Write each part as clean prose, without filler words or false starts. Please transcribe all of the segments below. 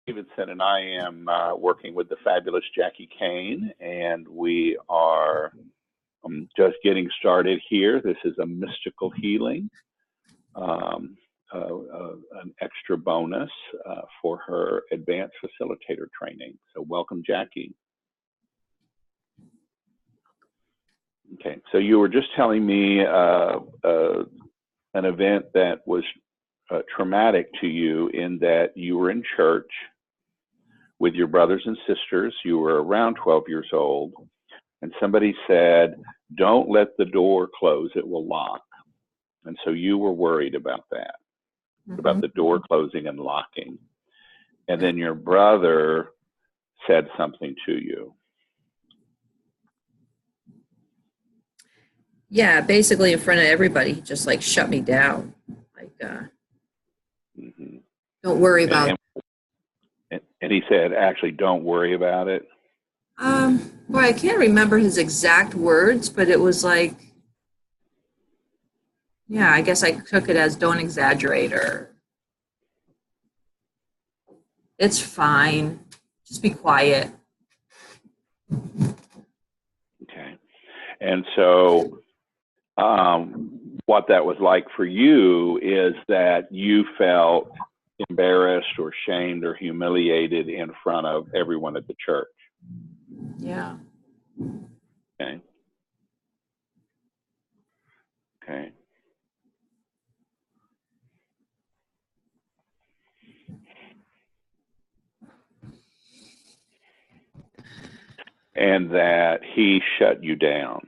Davidson, and I am working with the fabulous Jackie Kane, and we are just getting started here. This is a mystical healing, um, an extra bonus for her advanced facilitator training. So welcome, Jackie. Okay, so you were just telling me an event that was traumatic to you in that you were in church with your brothers and sisters. You were around 12 years old, and somebody said, "Don't let the door close, it will lock." And so you were worried about that, about the door closing and locking. And then your brother said something to you. Yeah, basically in front of everybody, he just like shut me down. Like, don't worry about it. And he said, actually, don't worry about it. Boy, I can't remember his exact words, but it was like, yeah, I guess I took it as don't exaggerate, or it's fine. Just be quiet. Okay. And so what that was like for you is that you felt embarrassed or shamed or humiliated in front of everyone at the church. Yeah. Okay. Okay. And that he shut you down.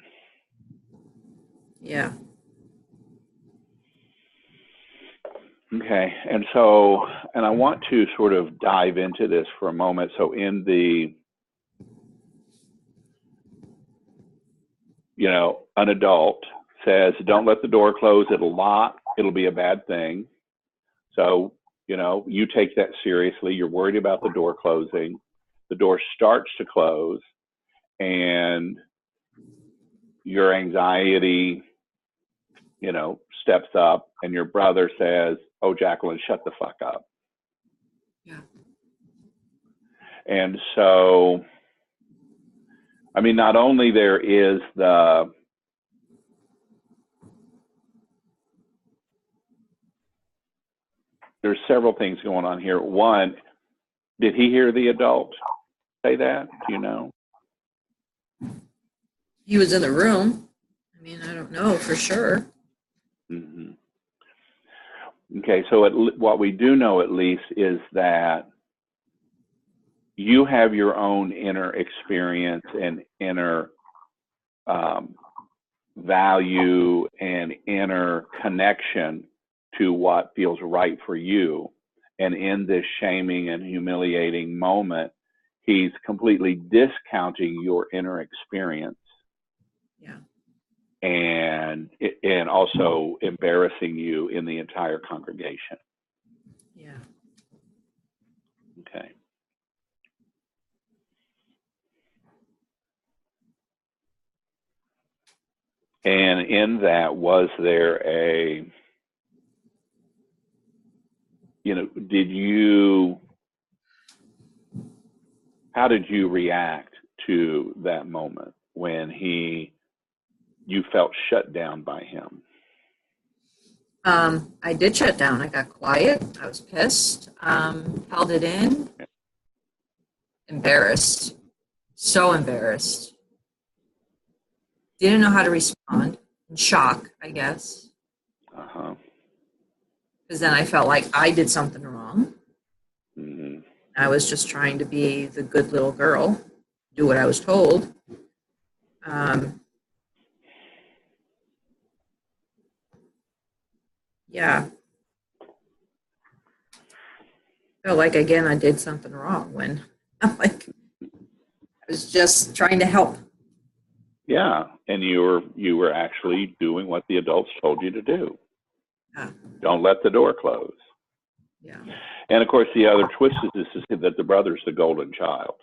Yeah. Okay. And so, and I want to sort of dive into this for a moment. So in the, you know, an adult says, don't let the door close, it'll lock, it'll be a bad thing. So, you know, you take that seriously. You're worried about the door closing. The door starts to close, and your anxiety, you know, steps up, and your brother says, "Oh, Jacqueline, shut the fuck up." Yeah. And so, I mean, not only there is there's several things going on here. One, did he hear the adult say that? Do you know? He was in the room. I mean, I don't know for sure. Mm-hmm. Okay, so what we do know at least is that you have your own inner experience and inner value and inner connection to what feels right for you. And in this shaming and humiliating moment, he's completely discounting your inner experience. Yeah. And also embarrassing you in the entire congregation. Yeah. Okay. And in that, was there a, you know, how did you react to that moment when you felt shut down by him? I did shut down. I got quiet. I was pissed. Held it in. Embarrassed. So embarrassed. Didn't know how to respond. In shock, I guess. Uh-huh. Because then I felt like I did something wrong. Mm-hmm. I was just trying to be the good little girl, do what I was told. Yeah. Felt like, again, I did something wrong when I'm like, I was just trying to help. Yeah, and you were actually doing what the adults told you to do. Yeah. Don't let the door close. Yeah. And of course, the other twist is that the brother's the golden child.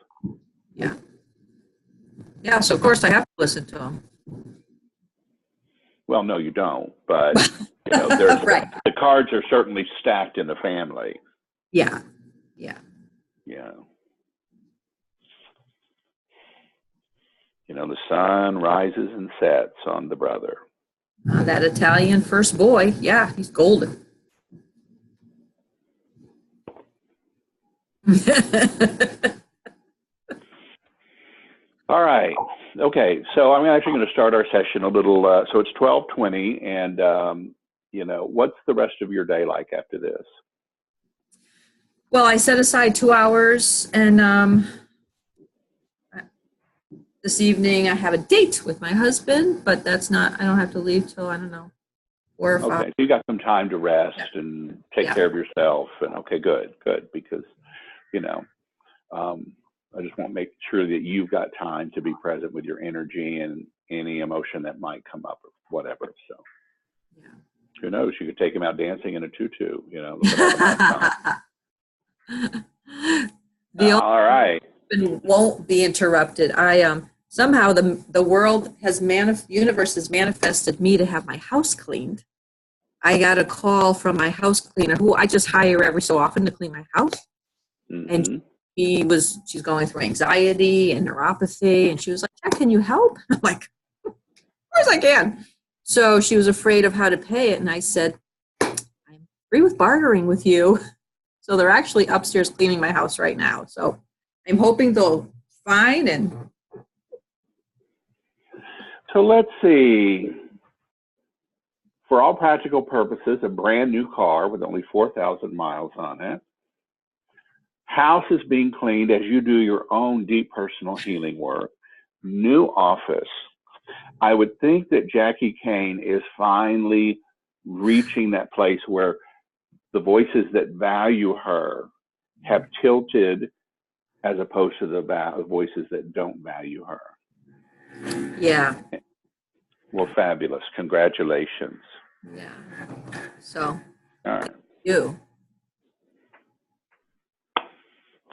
Yeah. Yeah, so of course I have to listen to him. Well, no, you don't. But you know, there's right. The cards are certainly stacked in the family. Yeah. Yeah. Yeah. You know, the sun rises and sets on the brother. That Italian first boy, yeah, he's golden. All right. Okay. So I'm actually going to start our session a little. So it's 12:20, and you know, what's the rest of your day like after this? Well, I set aside 2 hours, and this evening I have a date with my husband, but that's not. I don't have to leave till I don't know 4 or 5. Okay. So you got some time to rest Yeah. and take Yeah. care of yourself. And okay, good, good, because you know, I just want to make sure that you've got time to be present with your energy and any emotion that might come up or whatever. So Yeah. who knows? You could take him out dancing in a tutu. You know, look at all the nice time. The All right. open won't be interrupted. I somehow the world has universe has manifested me to have my house cleaned. I got a call from my house cleaner, who I just hire every so often to clean my house, and Mm-hmm. she's going through anxiety and neuropathy, and she was like, "Jack, can you help?" I'm like, "Of course I can." So she was afraid of how to pay it, and I said, "I'm free with bartering with you." So they're actually upstairs cleaning my house right now. So I'm hoping they'll find and So let's see. For all practical purposes, a brand new car with only 4,000 miles on it. House is being cleaned as you do your own deep personal healing work. New office. I would think that Jackie Kane is finally reaching that place where the voices that value her have tilted as opposed to the voices that don't value her. yeah, Well, fabulous. Congratulations. yeah. So All right. you,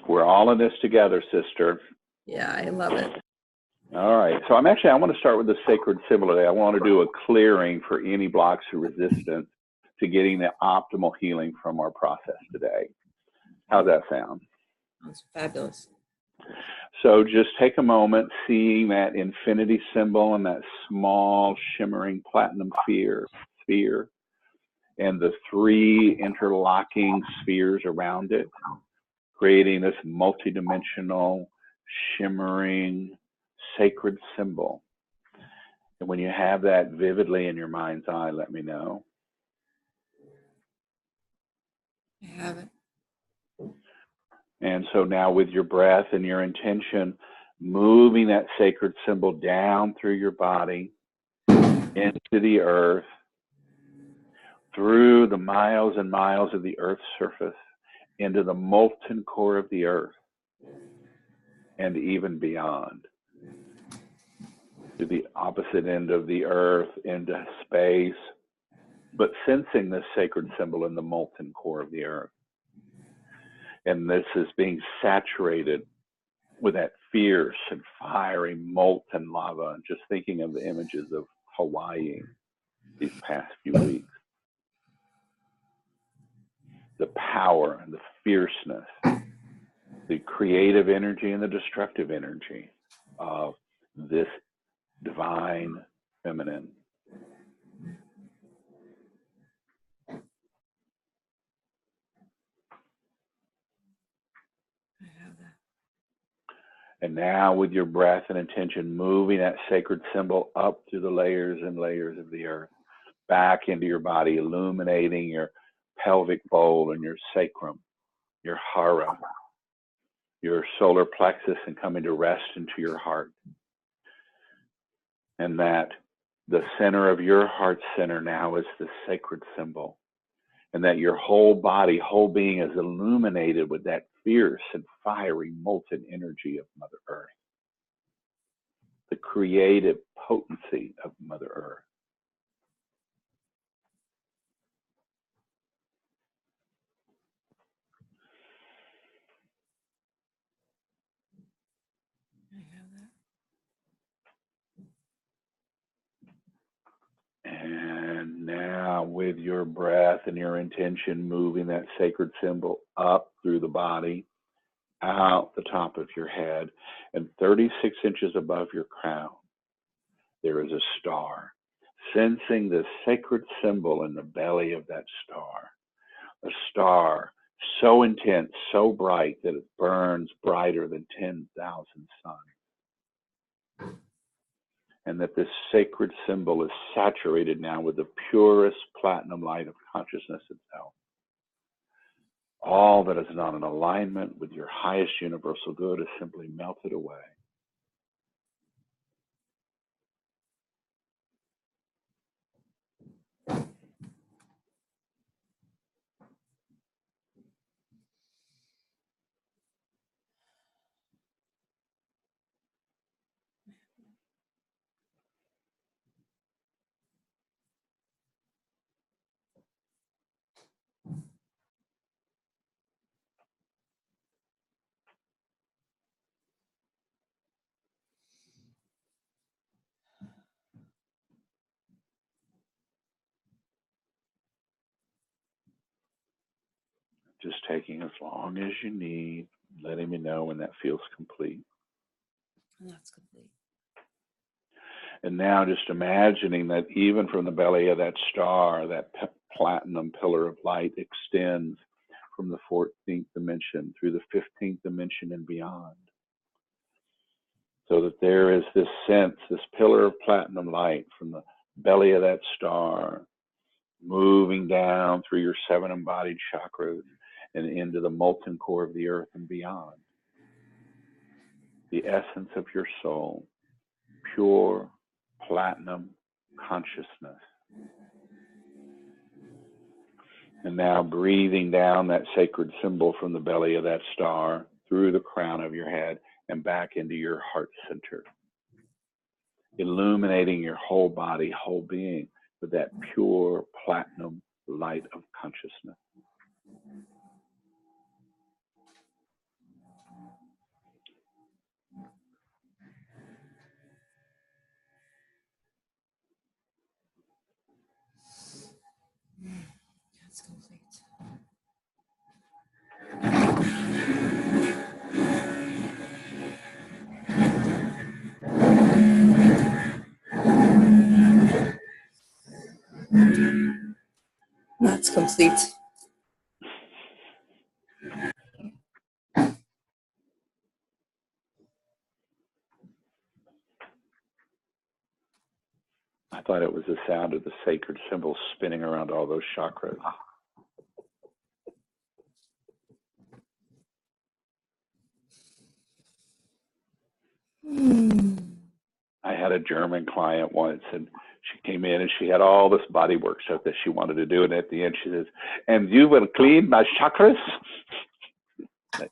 We're all in this together, sister. yeah, I love it. All right. So I want to start with the sacred symbol today. I want to do a clearing for any blocks or resistance to getting the optimal healing from our process today. How's that sound? That's fabulous. So just take a moment, seeing that infinity symbol and that small shimmering platinum sphere and the three interlocking spheres around it, creating this multidimensional, shimmering, sacred symbol. And when you have that vividly in your mind's eye, let me know. I have it. And so now with your breath and your intention, moving that sacred symbol down through your body, into the earth, through the miles and miles of the earth's surface, into the molten core of the earth, and even beyond, to the opposite end of the earth, into space, but sensing this sacred symbol in the molten core of the earth. And this is being saturated with that fierce and fiery molten lava. And just thinking of the images of Hawaii these past few weeks. The power and the fierceness, the creative energy and the destructive energy of this divine feminine. I have that. And now with your breath and intention, moving that sacred symbol up through the layers and layers of the earth, back into your body, illuminating your pelvic bowl and your sacrum, your hara, your solar plexus, and coming to rest into your heart. And that the center of your heart center now is the sacred symbol. And that your whole body, whole being is illuminated with that fierce and fiery molten energy of Mother Earth. The creative potency of Mother Earth. I have that. And now with your breath and your intention, moving that sacred symbol up through the body, out the top of your head, and 36 inches above your crown, there is a star. Sensing the sacred symbol in the belly of that star, a star so intense, so bright that it burns brighter than 10,000 suns. And that this sacred symbol is saturated now with the purest platinum light of consciousness itself. All that is not in alignment with your highest universal good is simply melted away. Just taking as long as you need, letting me know when that feels complete. That's complete. And now just imagining that even from the belly of that star, that platinum pillar of light extends from the 14th dimension through the 15th dimension and beyond. So that there is this sense, this pillar of platinum light from the belly of that star, moving down through your 7 embodied chakras and into the molten core of the earth and beyond. The essence of your soul, pure platinum consciousness. And now breathing down that sacred symbol from the belly of that star through the crown of your head and back into your heart center. Illuminating your whole body, whole being with that pure platinum light of consciousness. That's complete. That's complete. I thought it was the sound of the sacred symbol spinning around all those chakras. I had a German client once, and she came in and she had all this body work stuff that she wanted to do. And at the end, she says, "And you will clean my chakras?" Like,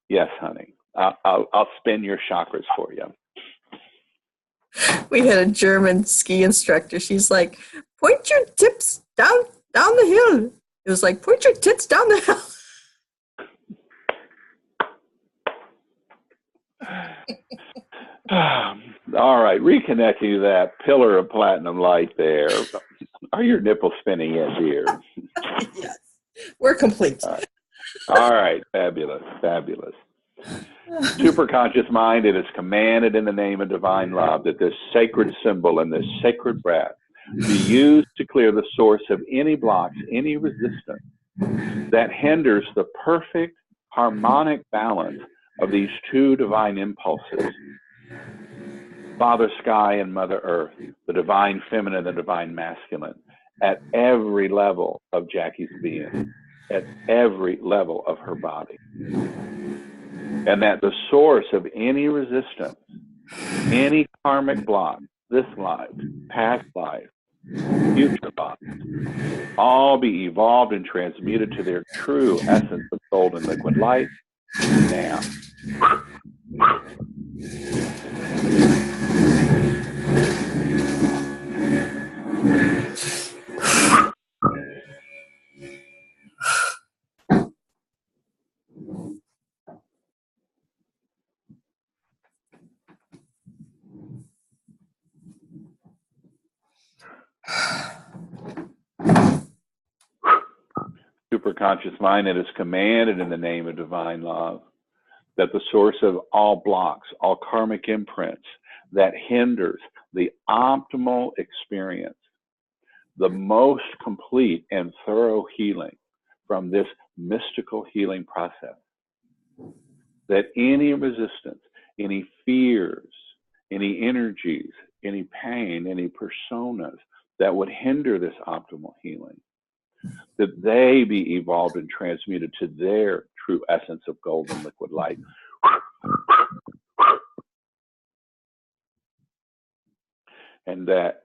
yes, honey. I'll spin your chakras for you. We had a German ski instructor. She's like, point your tips down the hill. It was like, point your tits down the hill. All right, reconnecting to that pillar of platinum light there. Are your nipples spinning yet, dear? Yes, we're complete. All right, fabulous, fabulous. Superconscious mind, it is commanded in the name of divine love that this sacred symbol and this sacred breath be used to clear the source of any blocks, any resistance that hinders the perfect harmonic balance of these two divine impulses, Father Sky and Mother Earth, the divine feminine, the divine masculine, at every level of Jacque's being, at every level of her body. And that the source of any resistance, any karmic block, this life, past life, future life, all be evolved and transmuted to their true essence of golden liquid light now. Superconscious mind, it is commanded in the name of divine love that the source of all blocks, all karmic imprints that hinders the optimal experience, the most complete and thorough healing from this mystical healing process, that any resistance, any fears, any energies, any pain, any personas that would hinder this optimal healing, that they be evolved and transmuted to their true essence of golden liquid light. And that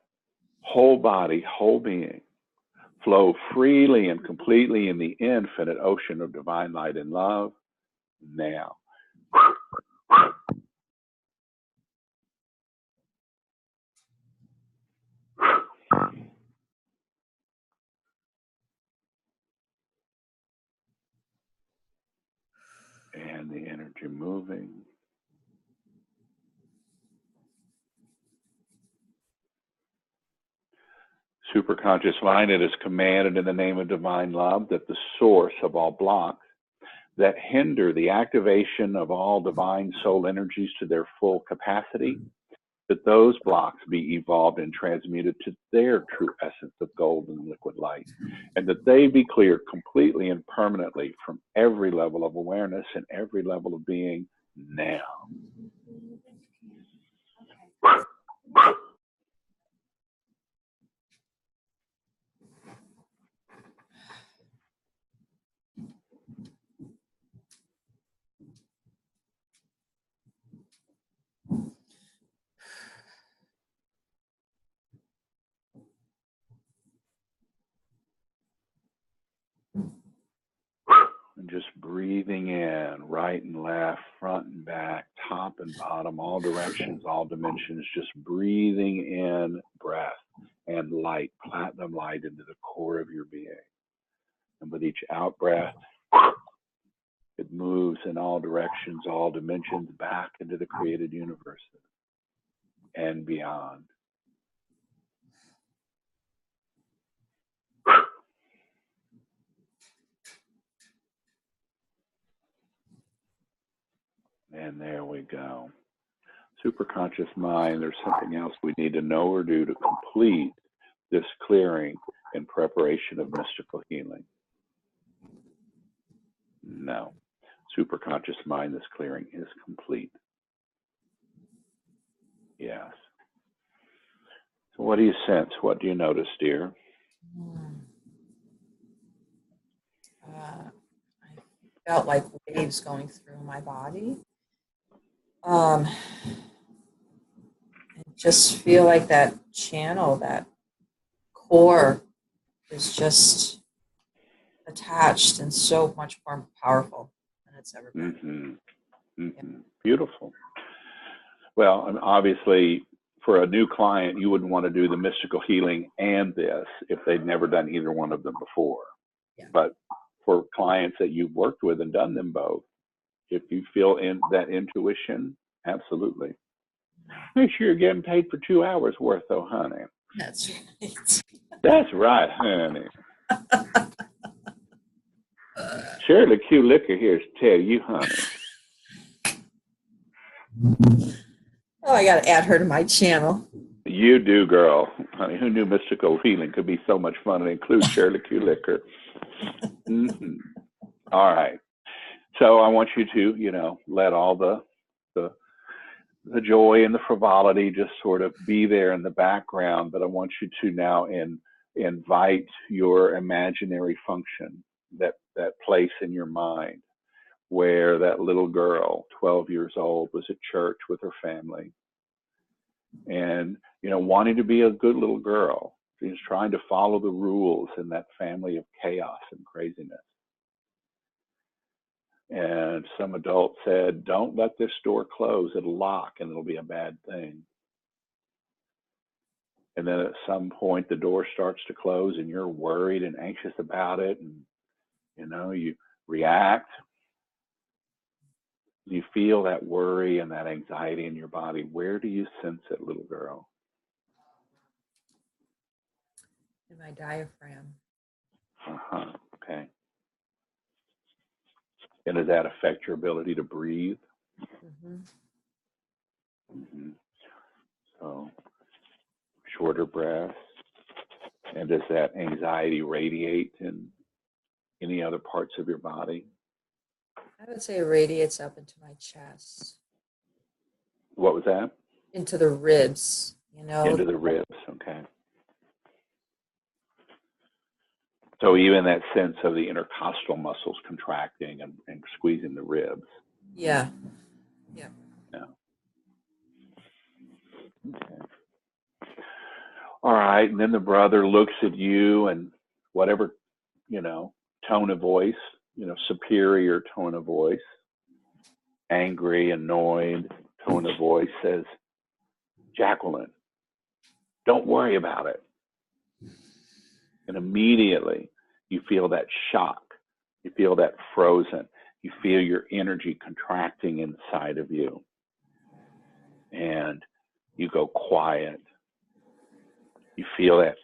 whole body, whole being, flow freely and completely in the infinite ocean of divine light and love now. And the energy moving. Superconscious mind, it is commanded in the name of divine love that the source of all blocks that hinder the activation of all divine soul energies to their full capacity, that those blocks be evolved and transmuted to their true essence of golden liquid light, and that they be cleared completely and permanently from every level of awareness and every level of being now. And just breathing in, right and left, front and back, top and bottom, all directions, all dimensions, just breathing in breath and light, platinum light into the core of your being. And with each out breath, it moves in all directions, all dimensions, back into the created universe and beyond. And there we go. Superconscious mind, there's something else we need to know or do to complete this clearing in preparation of mystical healing. No. Superconscious mind, this clearing is complete. Yes. So what do you sense? What do you notice, dear? I felt like waves going through my body. I just feel like that channel, that core is just attached and so much more powerful than it's ever been. Mm-hmm. Mm-hmm. Beautiful. Well, obviously, for a new client, you wouldn't want to do the mystical healing and this if they'd never done either one of them before. Yeah. But for clients that you've worked with and done them both, if you feel in that intuition, absolutely. Make sure you're getting paid for 2 hours worth, though, honey. That's right. That's right, honey. Shirley Q Liquor here to tell you, honey. Oh, I got to add her to my channel. You do, girl. Honey, who knew mystical healing could be so much fun and include Shirley Q Liquor? Mm-hmm. All right. So I want you to, let all the joy and the frivolity just sort of be there in the background. But I want you to now invite your imaginary function, that place in your mind where that little girl, 12 years old, was at church with her family and, wanting to be a good little girl. She's trying to follow the rules in that family of chaos and craziness. And some adult said, don't let this door close, it'll lock and it'll be a bad thing. And then at some point the door starts to close and you're worried and anxious about it. And, you react. You feel that worry and that anxiety in your body. Where do you sense it, little girl? In my diaphragm. Uh-huh. Okay. And does that affect your ability to breathe? Mm-hmm. Mm-hmm. So shorter breaths. And does that anxiety radiate in any other parts of your body? I would say it radiates up into my chest, What was that? into the ribs, you know. Into the ribs, okay. So even that sense of the intercostal muscles contracting and squeezing the ribs. Yeah. Yeah. Yeah. Okay. All right. And then the brother looks at you and whatever, tone of voice, superior tone of voice, angry, annoyed tone of voice says, Jacqueline, don't worry about it. And immediately you feel that shock. You feel that frozen. You feel your energy contracting inside of you. And you go quiet. You feel that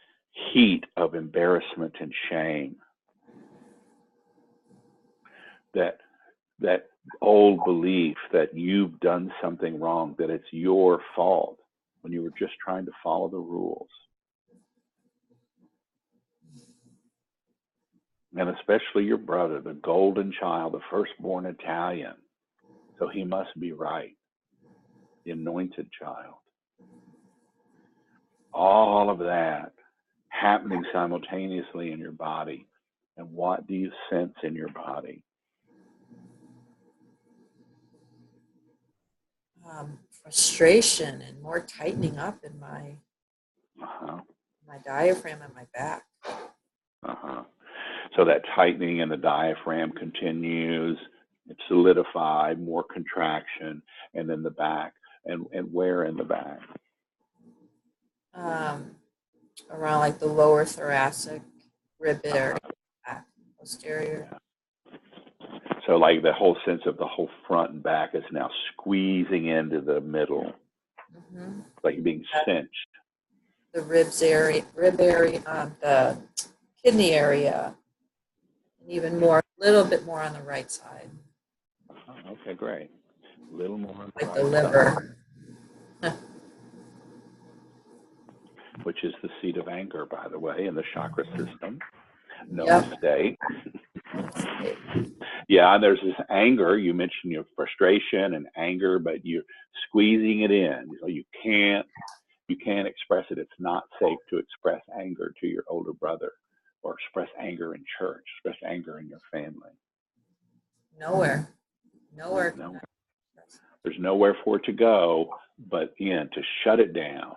heat of embarrassment and shame. That old belief that you've done something wrong, that it's your fault when you were just trying to follow the rules. And especially your brother, the golden child, the firstborn Italian. So he must be right, the anointed child. All of that happening simultaneously in your body. And what do you sense in your body? Frustration and more tightening up in my Uh-huh. my diaphragm and my back. Uh-huh. So that tightening in the diaphragm continues. It's solidified, more contraction, and then the back. And where in the back? Around like the lower thoracic rib area, back, posterior. Yeah. So like the whole sense of the whole front and back is now squeezing into the middle, Mm-hmm. like being cinched. The rib area, the kidney area, and even more, a little bit more on the right side. Okay, great. A little more on the Like right the side, liver. which is the seat of anger, by the way, in the chakra system. No Yep. mistake. Yeah, and there's this anger. You mentioned your frustration and anger, but you're squeezing it in. So you can't express it. It's not safe to express anger to your older brother, or express anger in church, express anger in your family. Nowhere. No, there's nowhere for it to go but in, to shut it down.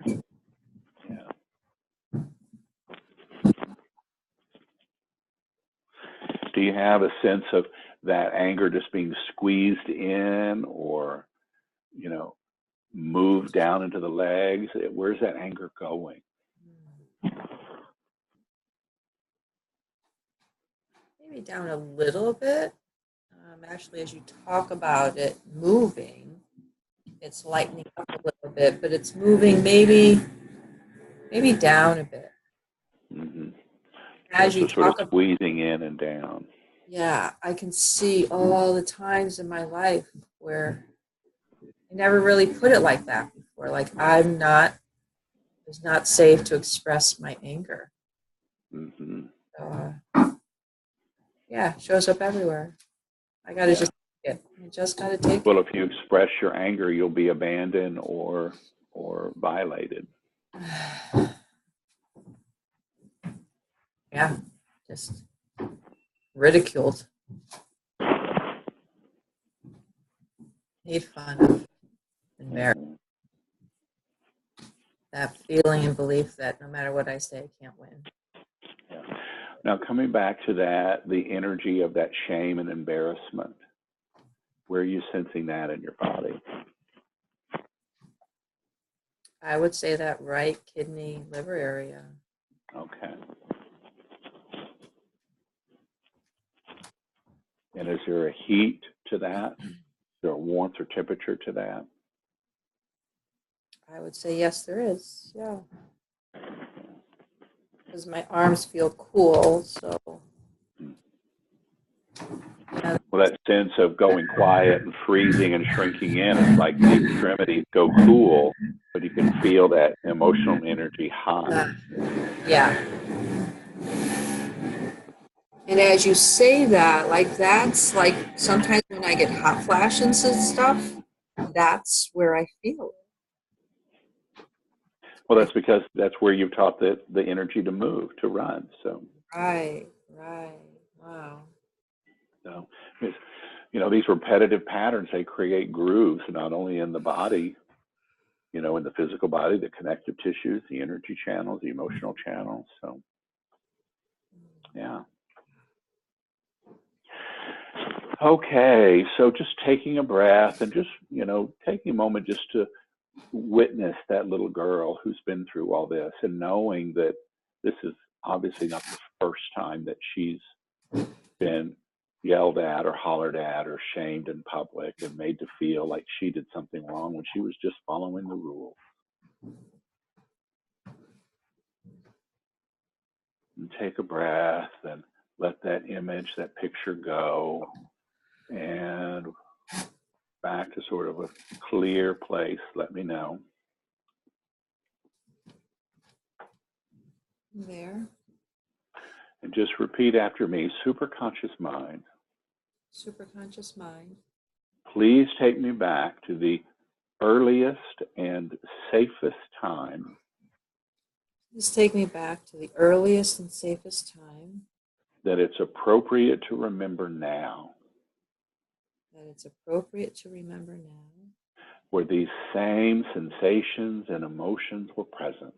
Yeah. Do you have a sense of that anger just being squeezed in, or, moved down into the legs? Where's that anger going? Maybe down a little bit. Actually, as you talk about it moving, it's lightening up a little bit, but it's moving maybe down a bit. Mm-hmm. As you So sort of talk about, squeezing in and down. yeah, I can see all the times in my life where I never really put it like that before. Like it's not safe to express my anger. Mm-hmm. So, yeah, it shows up everywhere. I got to just take it. I just got to take Well, it. if you express your anger, you'll be abandoned or violated. Yeah, just ridiculed, made fun of, embarrassed. That feeling and belief that no matter what I say, I can't win. Yeah. Now, coming back to that, the energy of that shame and embarrassment, where are you sensing that in your body? I would say that right kidney, liver area. Okay. And is there a heat to that? Is there a warmth or temperature to that? I would say yes, there is. Yeah. because my arms feel cool. So, yeah. Well, that sense of going quiet and freezing and shrinking in, it's like the extremities go cool, but you can feel that emotional energy high. Yeah. And as you say that, like that's like sometimes when I get hot flashes and stuff, that's where I feel it. Well, that's because that's where you've taught the energy to move, to run. So, Right. Wow. so these repetitive patterns, they create grooves, not only in the body, in the physical body, the connective tissues, the energy channels, the emotional channels. So, yeah. Okay, so just taking a breath and just, taking a moment just to witness that little girl who's been through all this and knowing that this is obviously not the first time that she's been yelled at or hollered at or shamed in public and made to feel like she did something wrong when she was just following the rules. And take a breath and let that image, that picture go, and back to sort of a clear place. Let me know. There. And just repeat after me, superconscious mind. Superconscious mind. Please take me back to the earliest and safest time Please take me back to the earliest and safest time that it's appropriate to remember now, that it's appropriate to remember now, where these same sensations and emotions were present.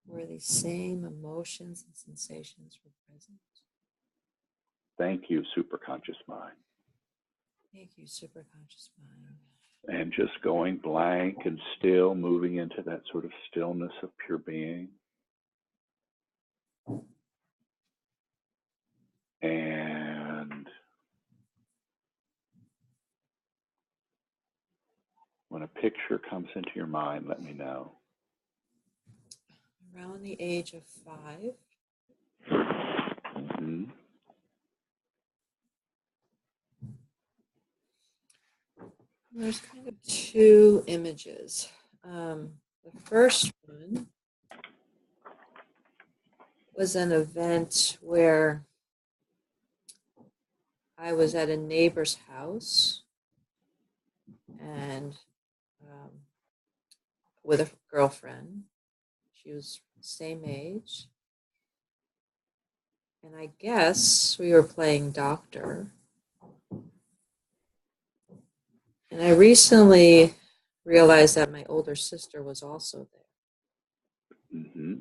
where these same emotions and sensations were present. Thank you, superconscious mind. Thank you, superconscious mind. And just going blank and still, moving into that sort of stillness of pure being. And when a picture comes into your mind, let me know. Around the age of 5. Mm-hmm. There's kind of 2 images. The first one was an event where I was at a neighbor's house and with a girlfriend. She was same age. And I guess we were playing doctor. And I recently realized that my older sister was also there. Mm-hmm.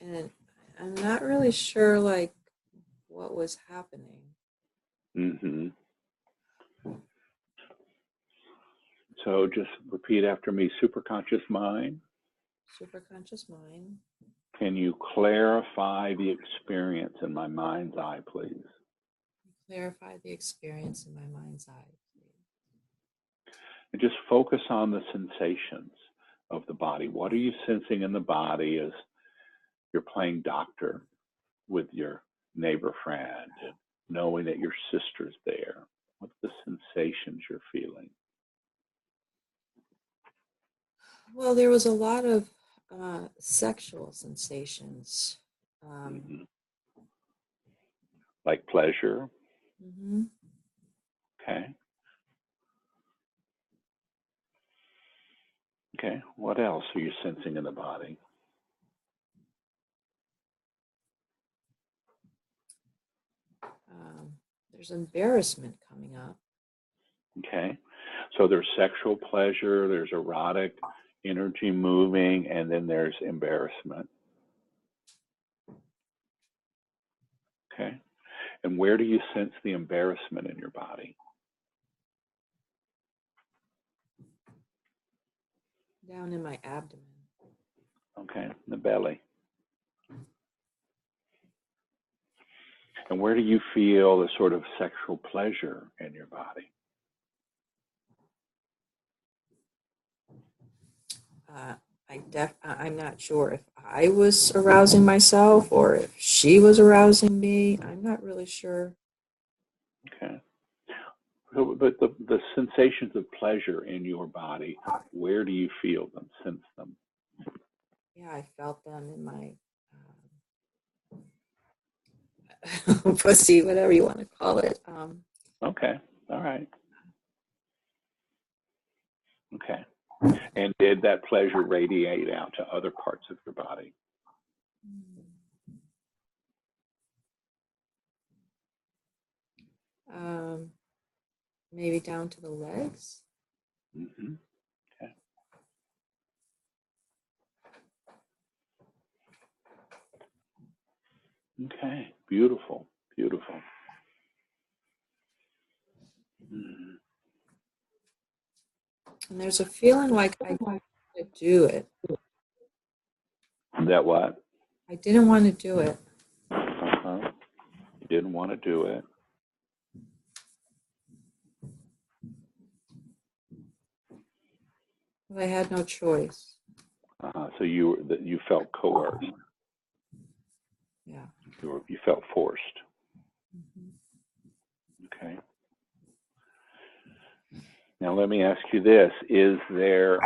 And I'm not really sure, like, what was happening. Mm-hmm. So just repeat after me, superconscious mind. Superconscious mind. Can you clarify the experience in my mind's eye, please? Clarify the experience in my mind's eye, please. And just focus on the sensations of the body. What are you sensing in the body as you're playing doctor with your neighbor friend and knowing that your sister's there? What's the sensations you're feeling? Well, there was a lot of sexual sensations. Mm-hmm. Like pleasure? Mm-hmm. Okay. Okay. What else are you sensing in the body? There's embarrassment coming up. Okay. So there's sexual pleasure, there's erotic energy moving, and then there's embarrassment. Okay. And where do you sense the embarrassment in your body? Down in my abdomen. Okay. The belly. And where do you feel the sort of sexual pleasure in your body? I'm not sure if I was arousing myself or if she was arousing me. I'm not really sure. Okay. So, but the sensations of pleasure in your body, where do you feel them, sense them? Yeah, I felt them in my pussy, whatever you want to call it. Okay. All right. Okay. And did that pleasure radiate out to other parts of your body? Maybe down to the legs. Mm-hmm. Okay. Okay. Beautiful. Beautiful. Mm. And there's a feeling like I want to do it. That what? I didn't want to do it. Uh-huh. You didn't want to do it. But I had no choice. So you felt coerced. Yeah. You felt forced. Mm-hmm. Okay. Now let me ask you this: is there,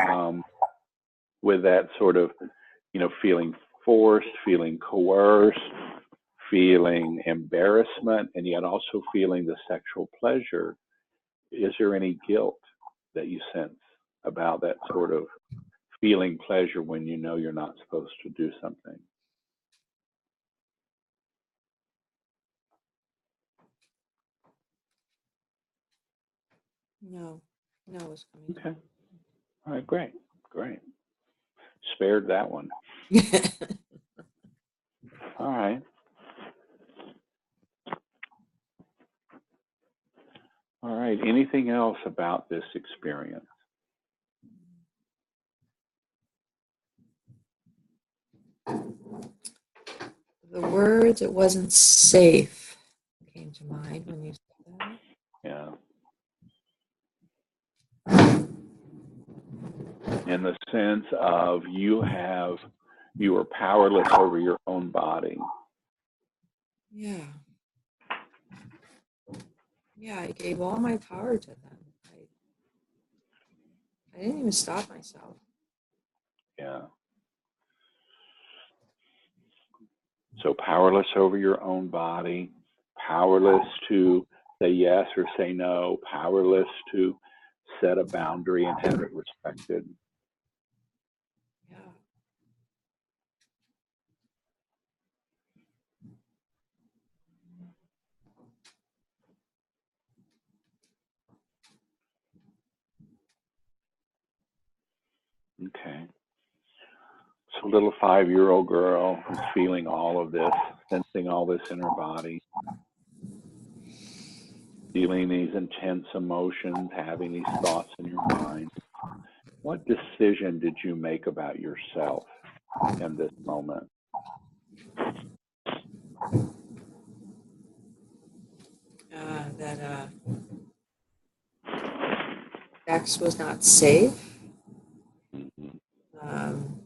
with that sort of, feeling forced, feeling coerced, feeling embarrassment, and yet also feeling the sexual pleasure, is there any guilt that you sense about that sort of feeling pleasure when you know you're not supposed to do something? No, it's coming Okay. All right. Great. Great. Spared that one. down. All right. All right. Anything else about this experience? The words "it wasn't safe" came to mind when you said that. Yeah. In the sense of you are powerless over your own body. Yeah. Yeah, I gave all my power to them. I didn't even stop myself. Yeah. So powerless over your own body, powerless to say yes or say no, powerless to set a boundary and have it respected. Yeah. Okay. So little 5-year-old girl who's feeling all of this, sensing all this in her body, feeling these intense emotions, having these thoughts in your mind. What decision did you make about yourself in this moment? That sex was not safe. Mm-hmm. Um,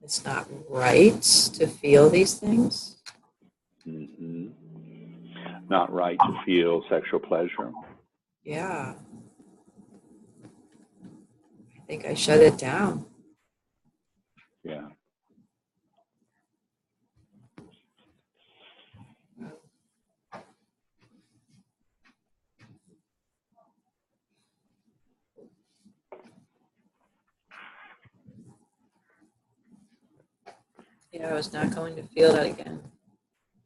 it's not right to feel these things. Mm-hmm. Not right to feel sexual pleasure. Yeah. I think I shut it down. Yeah. Yeah, I was not going to feel that again.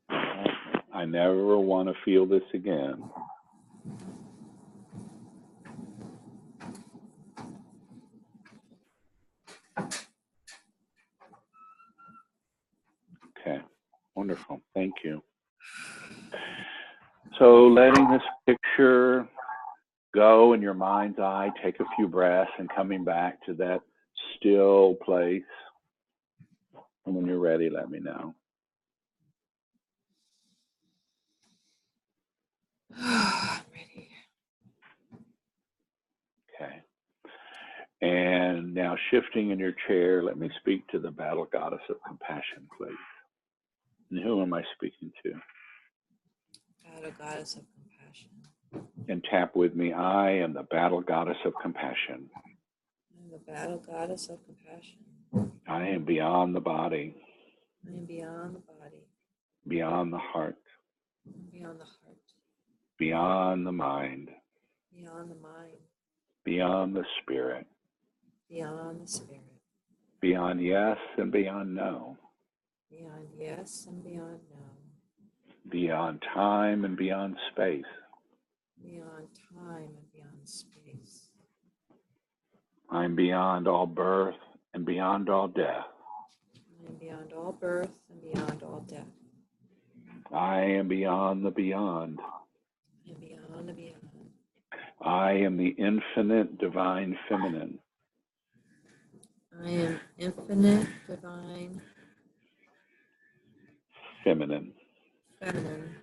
I never want to feel this again. Okay. Wonderful. Thank you. So letting this picture go in your mind's eye, take a few breaths and coming back to that still place. And when you're ready, let me know. I'm ready. Okay. And now shifting in your chair, let me speak to the battle goddess of compassion, please. And who am I speaking to? Battle goddess of compassion. And tap with me, I am the battle goddess of compassion. I'm the battle goddess of compassion. I am beyond the body. I am beyond the body. Beyond the heart. Beyond the heart. Beyond the mind. Beyond the mind. Beyond the spirit. Beyond the spirit. Beyond yes and beyond no. Beyond yes and beyond no. Beyond time and beyond space. Beyond time and beyond space. I'm beyond all birth and beyond all death. I am beyond all birth and beyond all death. I am beyond the beyond. I am beyond the beyond. I am the infinite divine feminine. I am infinite divine Feminine. feminine.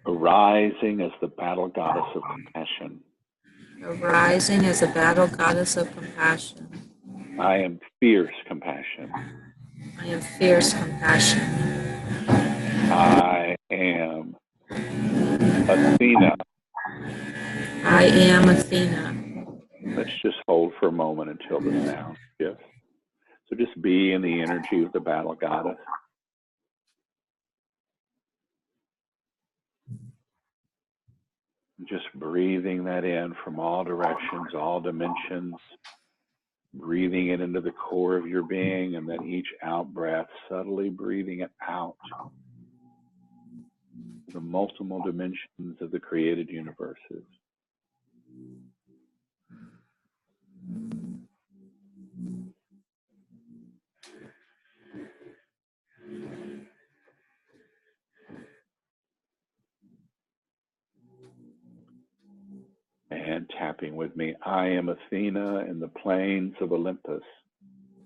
Arising as the battle goddess of compassion. Arising as a battle goddess of compassion. I am fierce compassion. I am fierce compassion. I am Athena. I am Athena. Let's just hold for a moment until the sound shifts. So just be in the energy of the battle goddess. Just breathing that in from all directions, all dimensions. Breathing it into the core of your being, and then each out breath, subtly breathing it out. The multiple dimensions of the created universes. And tapping with me, I am Athena in the plains of Olympus.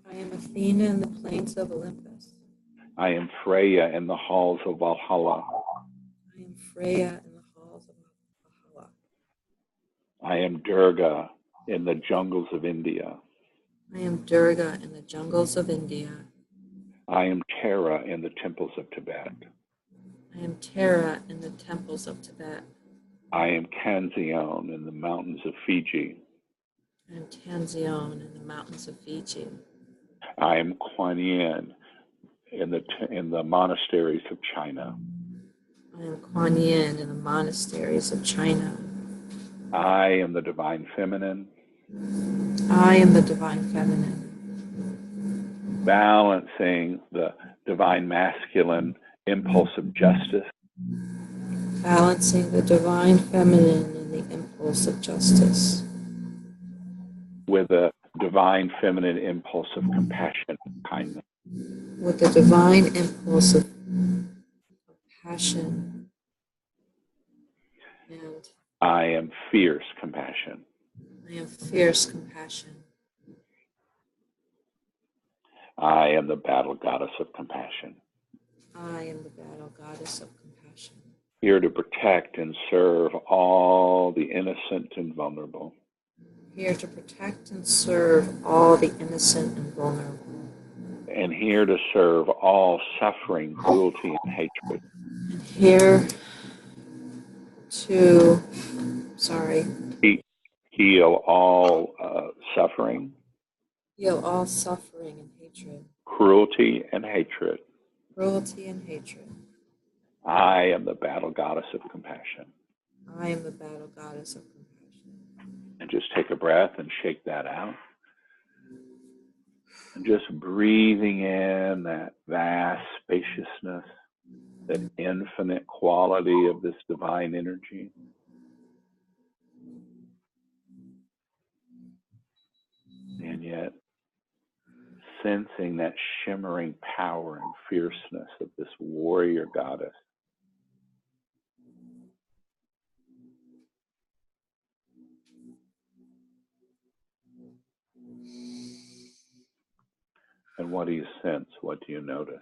I am Athena in the plains of Olympus. I am Freya in the halls of Valhalla. I am Freya in the halls of Valhalla. I am Durga in the jungles of India. I am Durga in the jungles of India. I am Tara in the temples of Tibet. I am Tara in the temples of Tibet. I am Kanzion in the mountains of Fiji. I am Tanzion in the mountains of Fiji. I am Kuan Yin in the monasteries of China. I am Kuan Yin in the monasteries of China. I am the divine feminine. I am the divine feminine. Balancing the divine masculine impulse of justice. Balancing the divine feminine and the impulse of justice. With a divine feminine impulse of compassion and kindness. With the divine impulse of passion. And I am fierce compassion. I am fierce compassion. I am the battle goddess of compassion. I am the battle goddess of compassion. Here to protect and serve all the innocent and vulnerable. Here to protect and serve all the innocent and vulnerable. And here to serve all suffering, cruelty, and hatred. And here to, Heal all suffering. Heal all suffering and hatred. Cruelty and hatred. Cruelty and hatred. I am the battle goddess of compassion. I am the battle goddess of compassion. And just take a breath and shake that out. And just breathing in that vast spaciousness, that infinite quality of this divine energy. And yet sensing that shimmering power and fierceness of this warrior goddess. And what do you sense? What do you notice?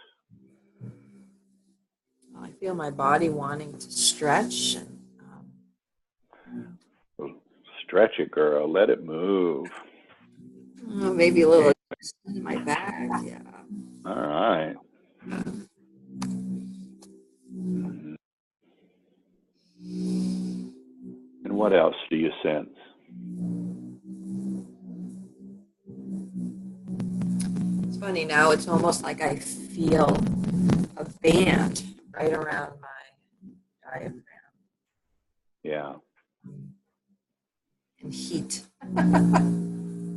I feel my body wanting to stretch, and Stretch it, girl. Let it move. Maybe a little in my back. Yeah. All right. Mhm. And what else do you sense? It's funny now. It's almost like I feel a band right around my diaphragm Yeah. and heat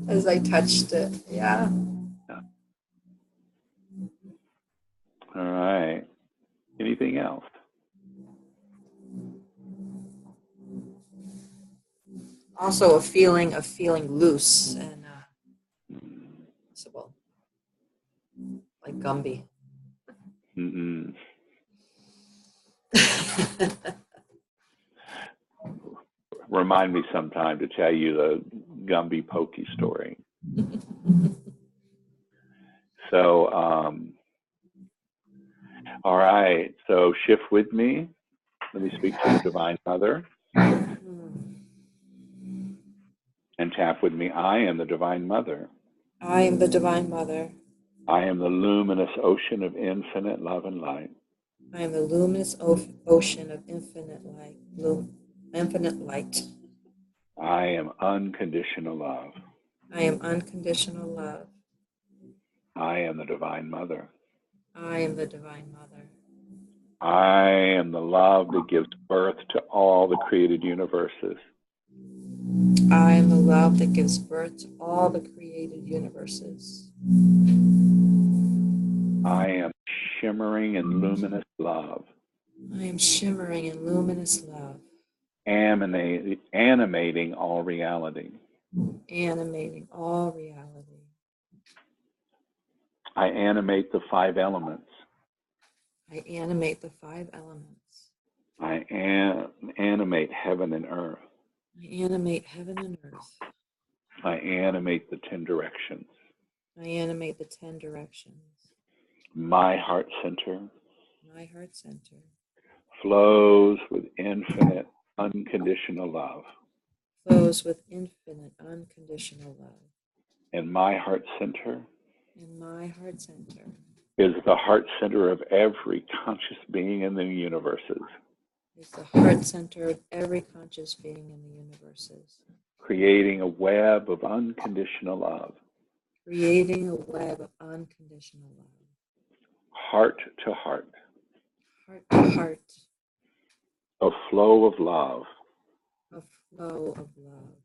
as I touched it. Yeah. All right. Anything else? Also a feeling of feeling loose and possible, like Gumby. Mm-mm. Remind me sometime to tell you the Gumby Pokey story. So, all right. So shift with me. Let me speak to the Divine Mother. And tap with me. I am the Divine Mother. I am the Divine Mother. I am the luminous ocean of infinite love and light. I am the luminous ocean of infinite light. Infinite light. I am unconditional love. I am unconditional love. I am the Divine Mother. I am the Divine Mother. I am the love that gives birth to all the created universes. I am the love that gives birth to all the created universes. I am shimmering and luminous love. I am shimmering in luminous love. Animating all reality. Animating all reality. I animate the 5 elements. I animate the 5 elements. I animate heaven and earth. I animate heaven and earth. I animate the 10 directions. I animate the 10 directions. My heart center. My heart center. Flows with infinite, unconditional love. Flows with infinite, unconditional love. And my heart center. And my heart center. Is the heart center of every conscious being in the universes. Is the heart center of every conscious being in the universes. Creating a web of unconditional love. Creating a web of unconditional love. Heart to heart. Heart to heart. A flow of love. A flow of love.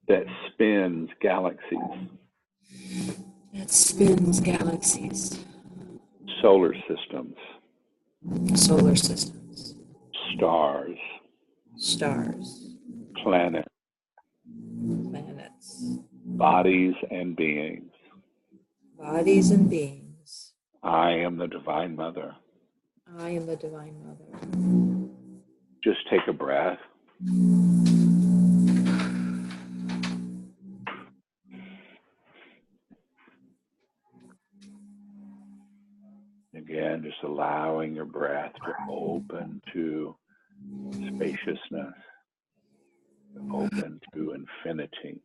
That spins galaxies. That spins galaxies. Solar systems. Solar systems. Stars. Stars. Planets. Planets. Bodies and beings. Bodies and beings. I am the Divine Mother. I am the Divine Mother. Just take a breath. Again, just allowing your breath to open to spaciousness, open to infinity.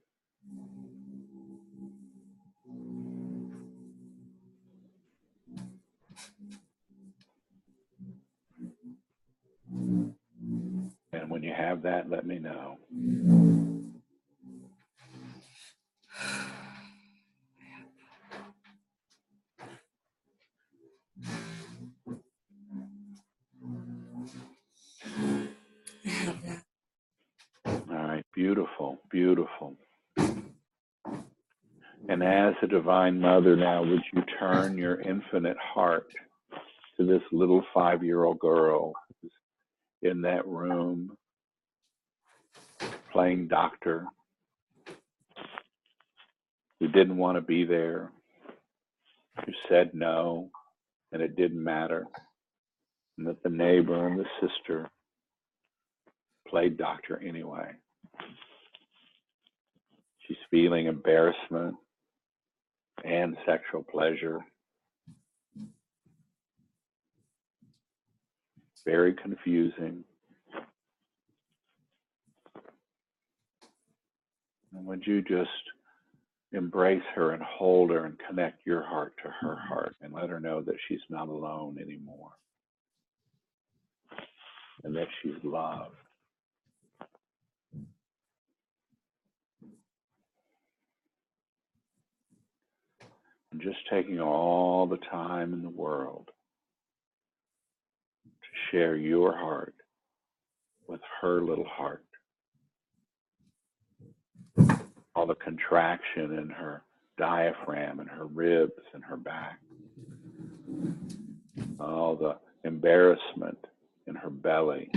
And when you have that, let me know. I have that. All right, beautiful, beautiful. And as a Divine Mother now, would you turn your infinite heart to this little 5-year-old girl who's in that room playing doctor, who didn't want to be there, who said no, and it didn't matter, and that the neighbor and the sister played doctor anyway. She's feeling embarrassment and sexual pleasure. Very confusing. would you just embrace her and hold her and connect your heart to her heart and let her know that she's not alone anymore and that she's loved. And just taking all the time in the world to share your heart with her little heart. All the contraction in her diaphragm and her ribs and her back. All the embarrassment in her belly.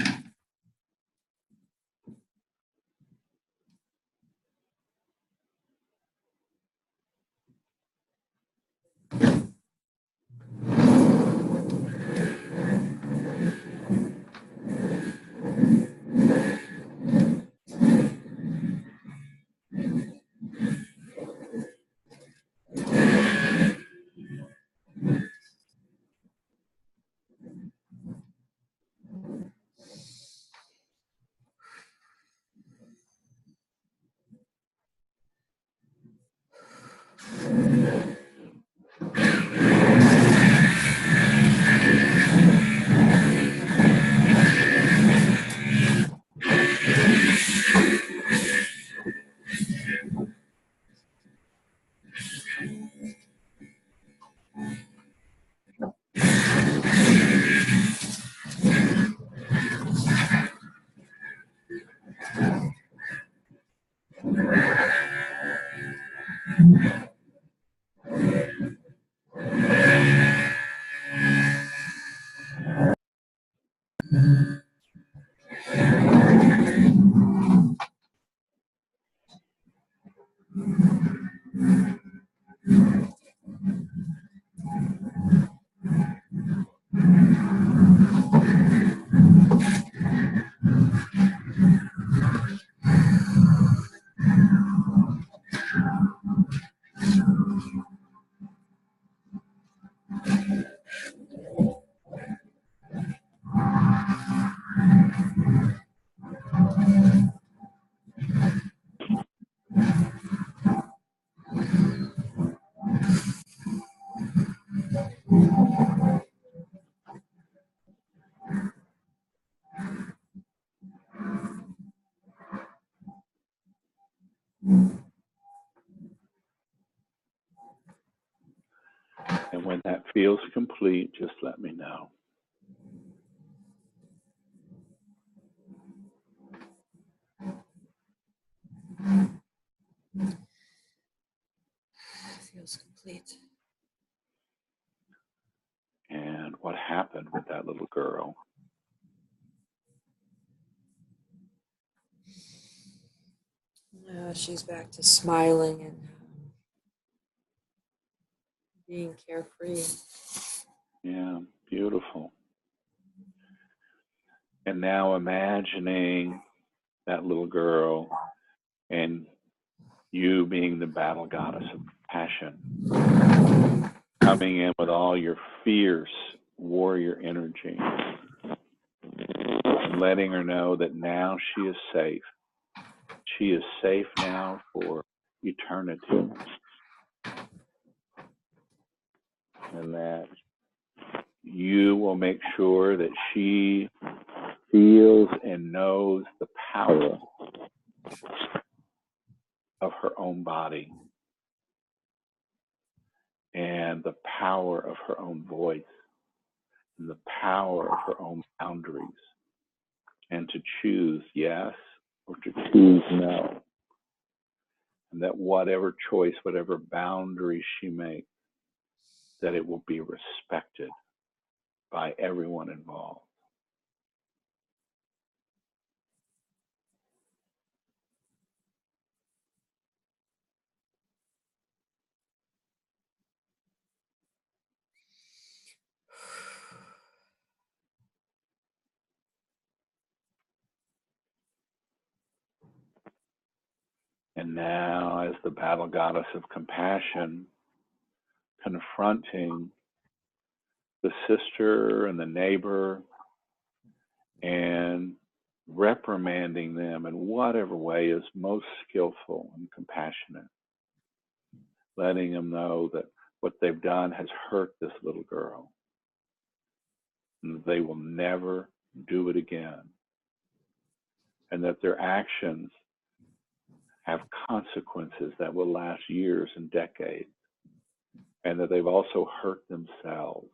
And when that feels complete, just let me know. Feels complete. And what happened with that little girl? She's back to smiling and being carefree. Yeah, beautiful. And now imagining that little girl and you being the battle goddess of passion, coming in with all your fierce warrior energy, and letting her know that now she is safe. She is safe now for eternity. And that you will make sure that she feels and knows the power of her own body and the power of her own voice and the power of her own boundaries, and to choose yes or to choose no. And that whatever choice, whatever boundary she makes, that it will be respected by everyone involved. And now, as the battle goddess of compassion, confronting the sister and the neighbor and reprimanding them in whatever way is most skillful and compassionate, letting them know that what they've done has hurt this little girl and they will never do it again, and that their actions have consequences that will last years and decades, and that they've also hurt themselves.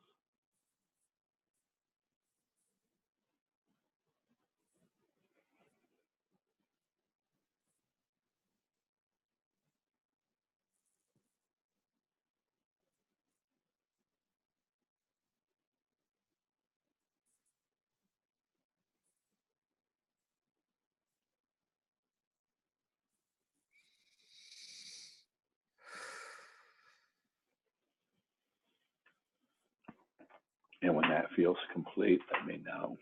And when that feels complete, let me know.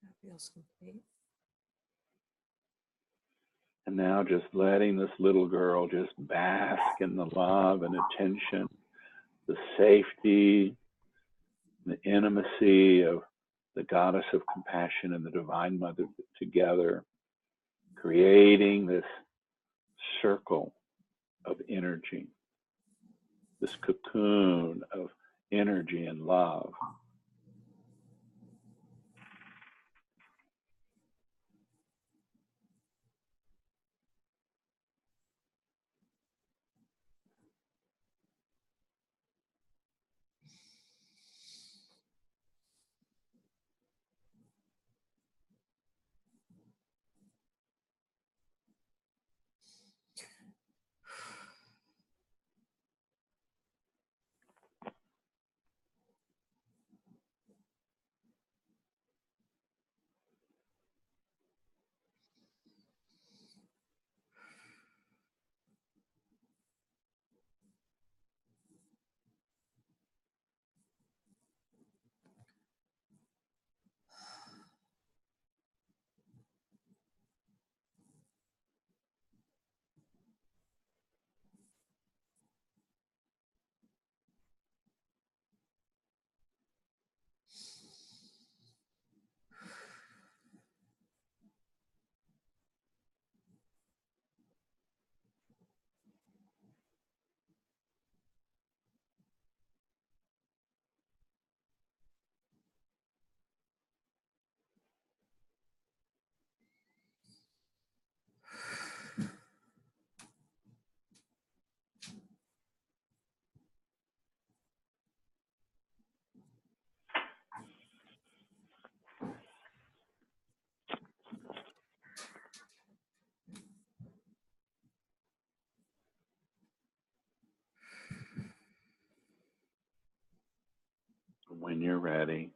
That feels complete. And now just letting this little girl just bask in the love and attention, the safety, the intimacy of the goddess of compassion and the divine mother together, creating this circle of energy, this cocoon of energy and love. When you're ready,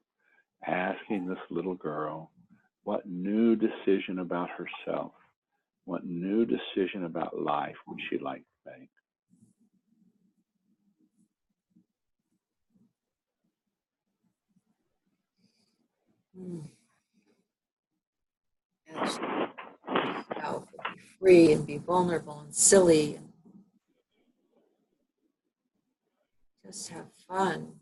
asking this little girl what new decision about herself, what new decision about life would she like to make? And herself and be free and be vulnerable and silly and just have fun.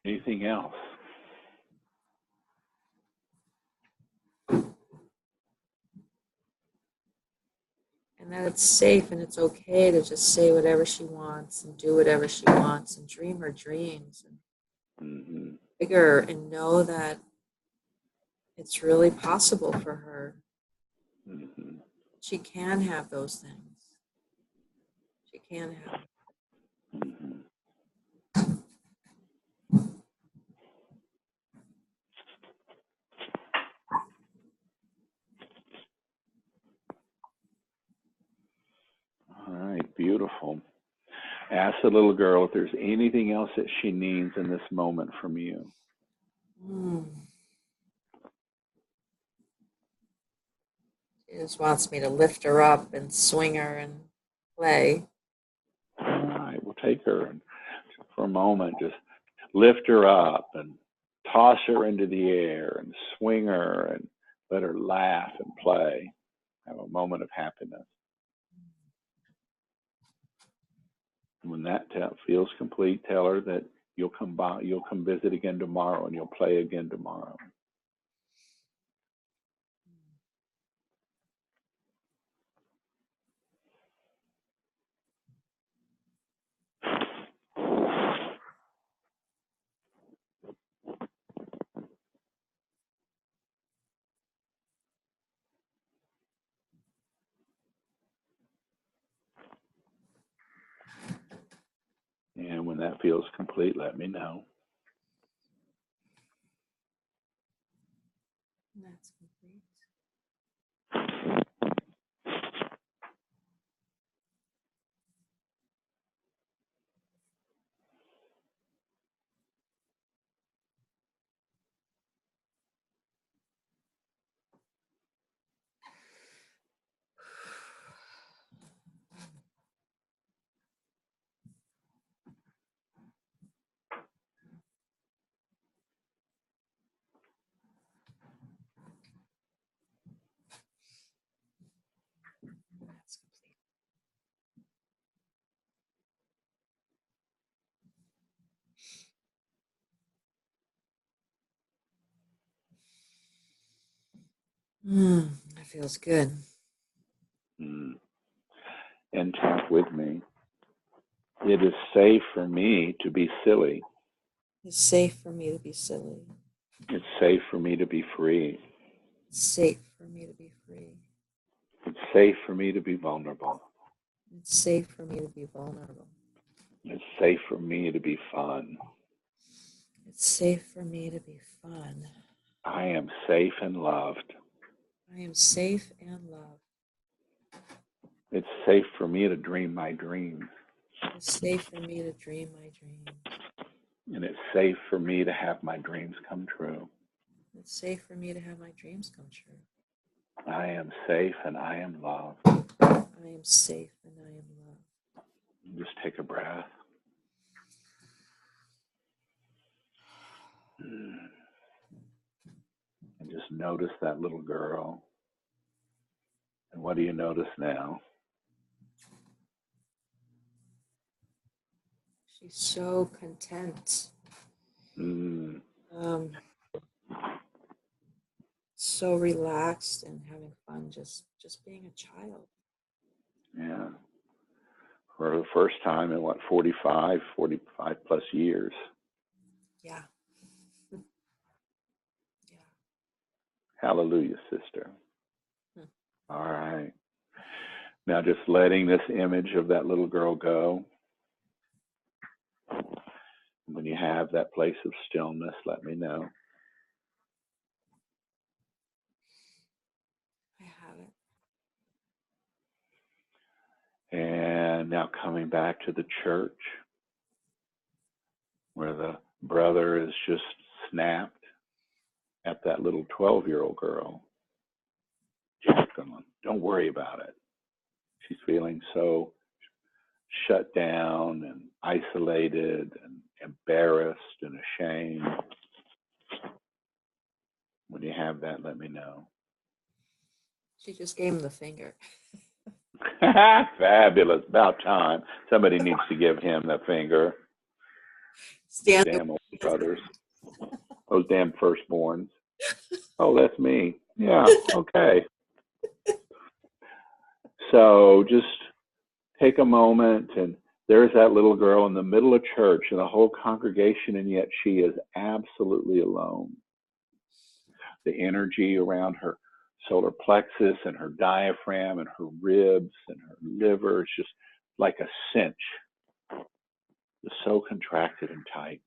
Anything else? And that it's safe and it's okay to just say whatever she wants and do whatever she wants and dream her dreams and bigger and know that it's really possible for her. She can have those things. She can have. All right, beautiful. Ask the little girl if there's anything else that she needs in this moment from you. She just wants me to lift her up and swing her and play. All right, we'll take her and for a moment, just lift her up and toss her into the air and swing her and let her laugh and play. Have a moment of happiness. When that feels complete, tell her that you'll come visit again tomorrow, and you'll play again tomorrow. And when that feels complete, let me know. That's complete. That's complete. That feels good. And talk with me. It is safe for me to be silly. It's safe for me to be silly. It's safe for me to be free. It's safe for me to be free. It's safe for me to be vulnerable. It's safe for me to be vulnerable. It's safe for me to be fun. It's safe for me to be fun. I am safe and loved. I am safe and loved. It's safe for me to dream my dreams. It's safe for me to dream my dreams. And it's safe for me to have my dreams come true. It's safe for me to have my dreams come true. I am safe and I am loved. I am safe and I am loved. Just take a breath. And just notice that little girl. And what do you notice now? She's so content. So relaxed and having fun, just being a child. Yeah. For the first time in 45 plus years. Yeah. Yeah. Hallelujah, sister. All right. Now just letting this image of that little girl go. When you have that place of stillness, let me know. I have it. And now coming back to the church where the brother is just snapped at that little 12-year-old girl. Jacque, don't worry about it. She's feeling so shut down and isolated and embarrassed and ashamed. When you have that, let me know. She just gave him the finger. Fabulous. About time. Somebody needs to give him the finger. Stand Damn old brothers. Those damn firstborns. Oh, that's me. Yeah, okay. So just take a moment, and there's that little girl in the middle of church and the whole congregation, and yet she is absolutely alone. The energy around her solar plexus and her diaphragm and her ribs and her liver is just like a cinch. It's so contracted and tight.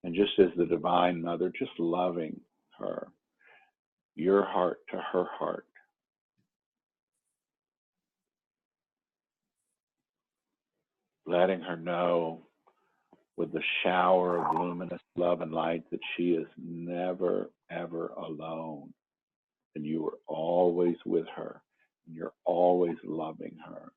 And just as the Divine Mother, just loving her, your heart to her heart. Letting her know with the shower of luminous love and light that she is never, ever alone. And you are always with her. And you're always loving her.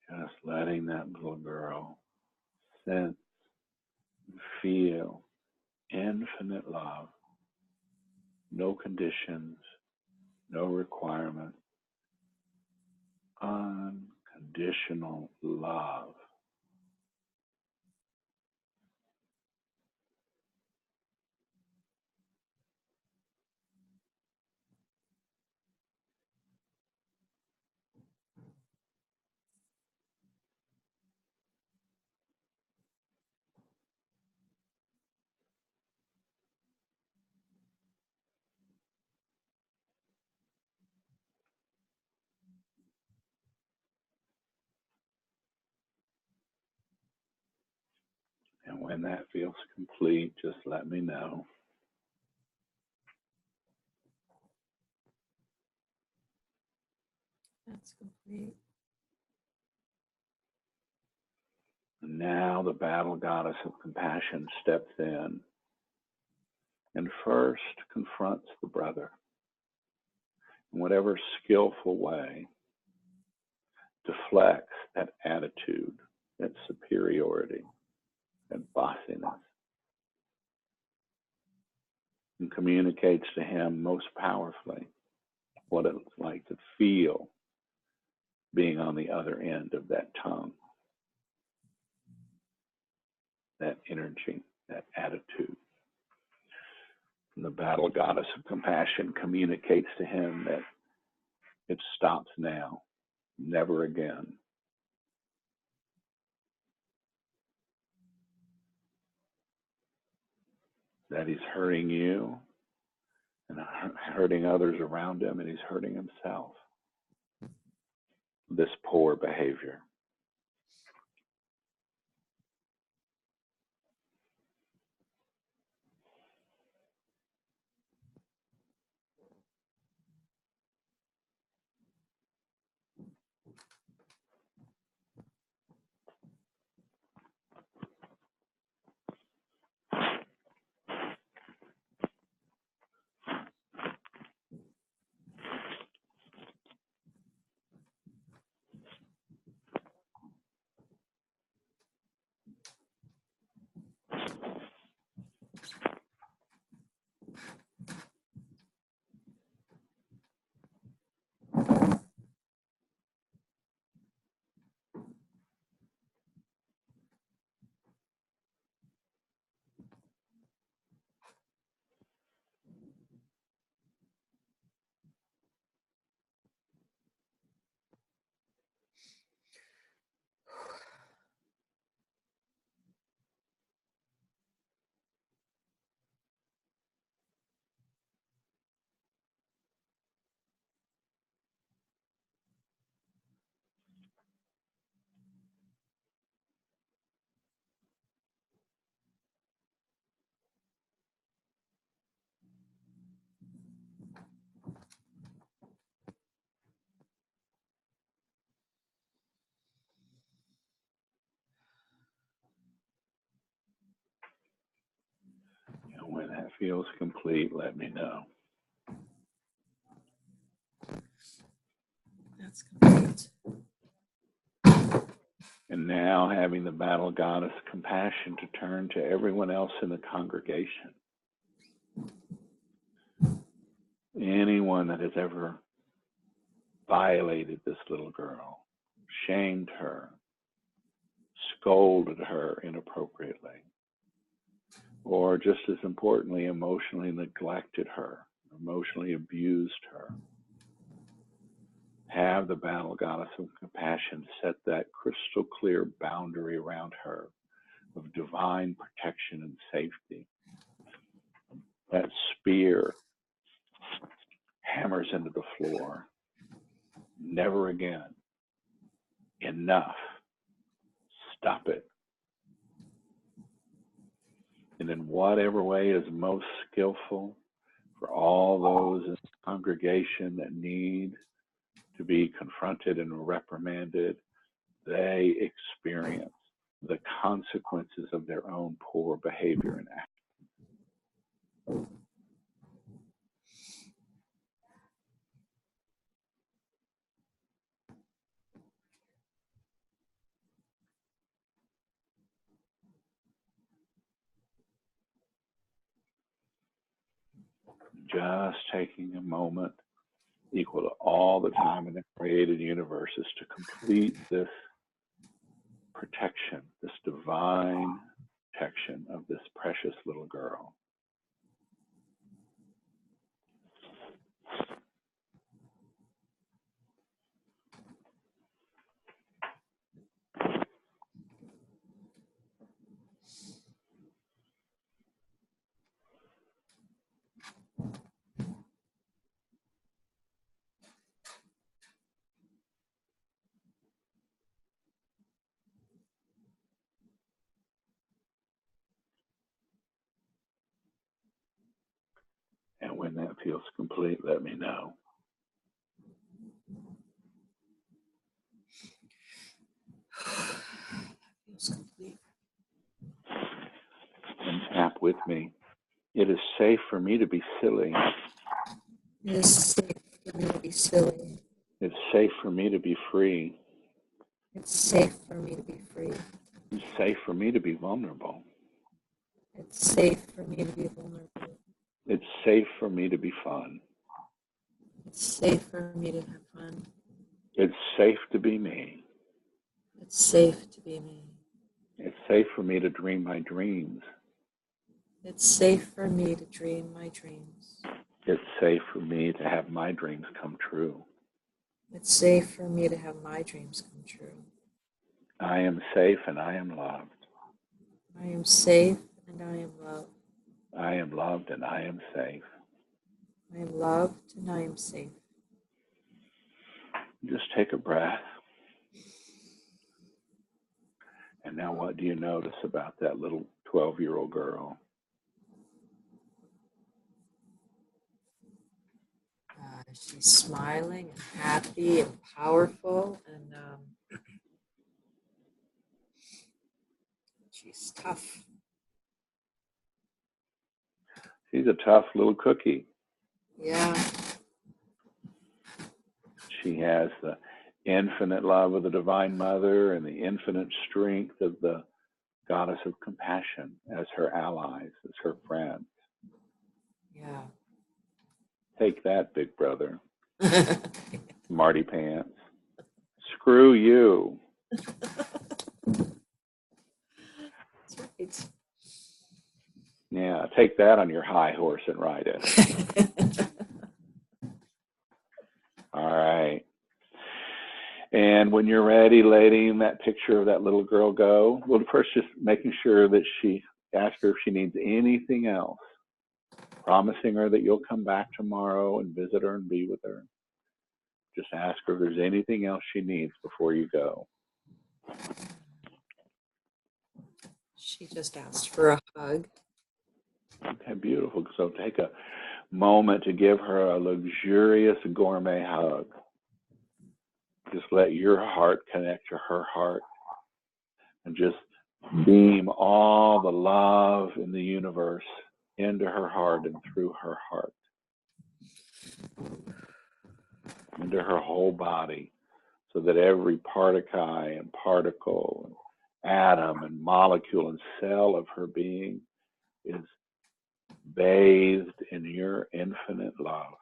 Just letting that little girl sense and feel infinite love, no conditions, no requirement, unconditional love. And when that feels complete, just let me know. That's complete. And now the battle goddess of compassion steps in and first confronts the brother in whatever skillful way, deflects that attitude, that superiority, that bossiness, and communicates to him most powerfully what it's like to feel being on the other end of that tongue, that energy, that attitude. And the battle goddess of compassion communicates to him that it stops now, never again. That he's hurting you and hurting others around him, and he's hurting himself. This poor behavior. feels complete, let me know. That's complete. And now having the battle goddess compassion to turn to everyone else in the congregation. Anyone that has ever violated this little girl, shamed her, scolded her inappropriately, or just as importantly, emotionally neglected her, emotionally abused her. Have the battle goddess of compassion set that crystal clear boundary around her of divine protection and safety. That spear hammers into the floor. Never again. Enough. Stop it. And in whatever way is most skillful for all those in the congregation that need to be confronted and reprimanded, they experience the consequences of their own poor behavior and action. Just taking a moment equal to all the time in the created universes to complete this protection, this divine protection of this precious little girl. And when that feels complete, let me know. Feels complete. And tap with me. It is safe for me to be silly. It is safe for me to be silly. It's safe for me to be free. It's safe for me to be free. It's safe for me to be vulnerable. It's safe for me to be vulnerable. It's safe for me to be fun. It's safe for me to have fun. It's safe to be me. It's safe to be me. It's safe for me to dream my dreams. It's safe for me to dream my dreams. It's safe for me to have my dreams come true. It's safe for me to have my dreams come true. I am safe and I am loved. I am safe and I am loved. I am loved and I am safe. I am loved and I am safe. Just take a breath. And now what do you notice about that little 12-year-old girl? She's smiling and happy and powerful, and she's tough. She's a tough little cookie. Yeah. She has the infinite love of the Divine Mother and the infinite strength of the Goddess of Compassion as her allies, as her friends. Yeah. Take that, big brother. Marty Pants. Screw you. That's right. Yeah, take that on your high horse and ride it. All right. And when you're ready, letting that picture of that little girl go, well, first just making sure that ask her if she needs anything else, promising her that you'll come back tomorrow and visit her and be with her. Just ask her if there's anything else she needs before you go. She just asked for a hug. Okay, beautiful. So take a moment to give her a luxurious gourmet hug. Just let your heart connect to her heart and just beam all the love in the universe into her heart and through her heart, into her whole body, so that every particle and particle and atom and molecule and cell of her being is bathed in your infinite love.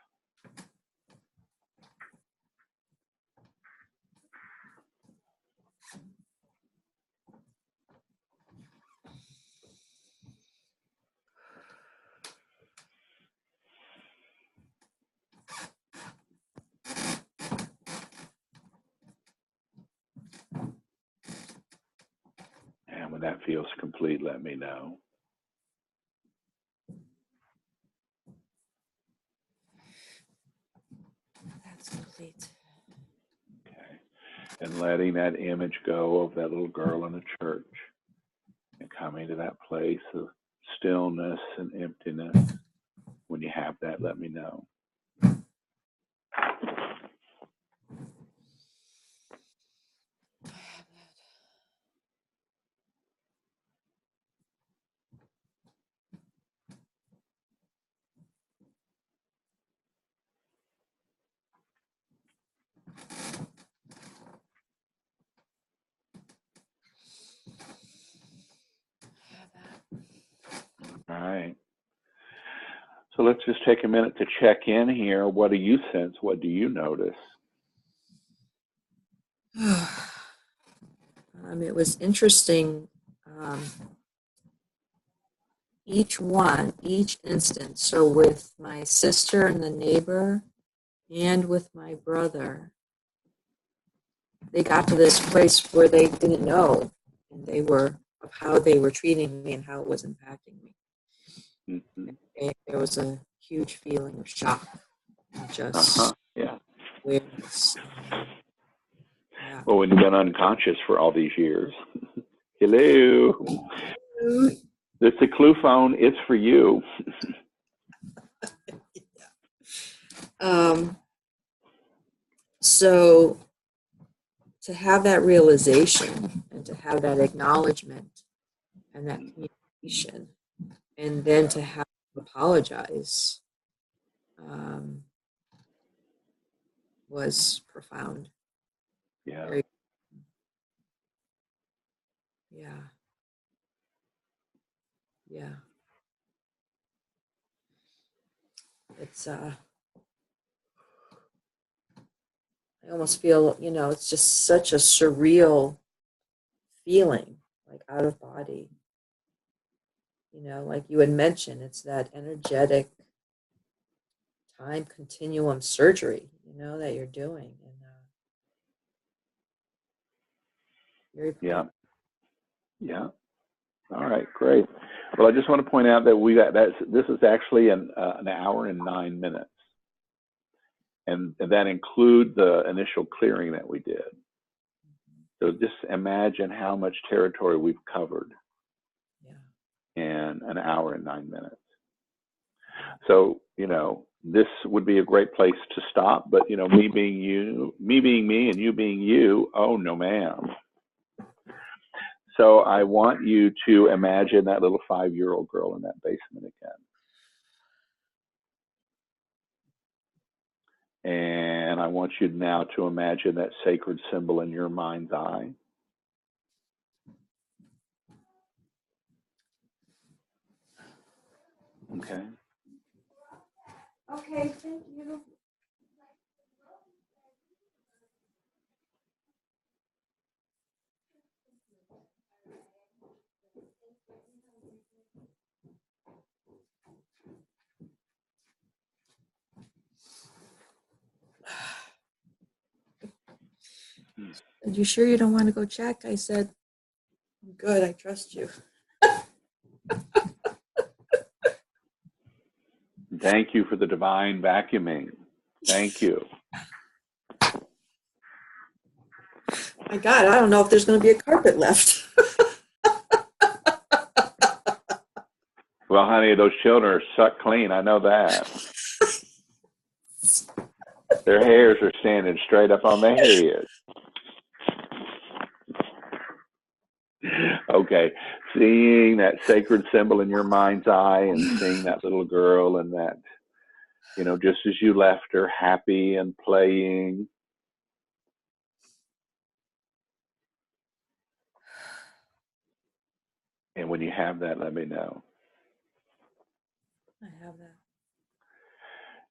And when that feels complete, let me know. That's complete. Okay. And letting that image go of that little girl in the church and coming to that place of stillness and emptiness. When you have that, let me know. All right. So let's just take a minute to check in here. What do you sense? What do you notice? It was interesting. Each instance. So with my sister and the neighbor, and with my brother, they got to this place where they didn't know, and they were of how they were treating me and how it was impacting me. Mm-hmm. And there was a huge feeling of shock, and just Yeah. awareness. Yeah. Well, when you've been unconscious for all these years. Hello. It's a clue phone. It's for you. So to have that realization and to have that acknowledgement and that communication, and then to have to apologize, was profound. Yeah. Very, yeah. Yeah. It's I almost feel, it's just such a surreal feeling, like out of body. Like you had mentioned, it's that energetic time continuum surgery, that you're doing. And very powerful. Yeah. All right, great. Well, I just want to point out that this is actually an hour and 9 minutes, and that includes the initial clearing that we did. So just imagine how much territory we've covered in an hour and 9 minutes. So, this would be a great place to stop, but, me being me, and you being you, oh, no, ma'am. So I want you to imagine that little 5-year-old girl in that basement again. And I want you now to imagine that sacred symbol in your mind's eye. Okay. Okay, thank you. Are you sure you don't want to go check? I said, I'm good, I trust you. Thank you for the divine vacuuming. Thank you. My God, I don't know if there's going to be a carpet left. Well, honey, those children are sucked clean. I know that. Their hairs are standing straight up on their heads. Okay, seeing that sacred symbol in your mind's eye and seeing that little girl and that, just as you left her, happy and playing. And when you have that, let me know. I have that.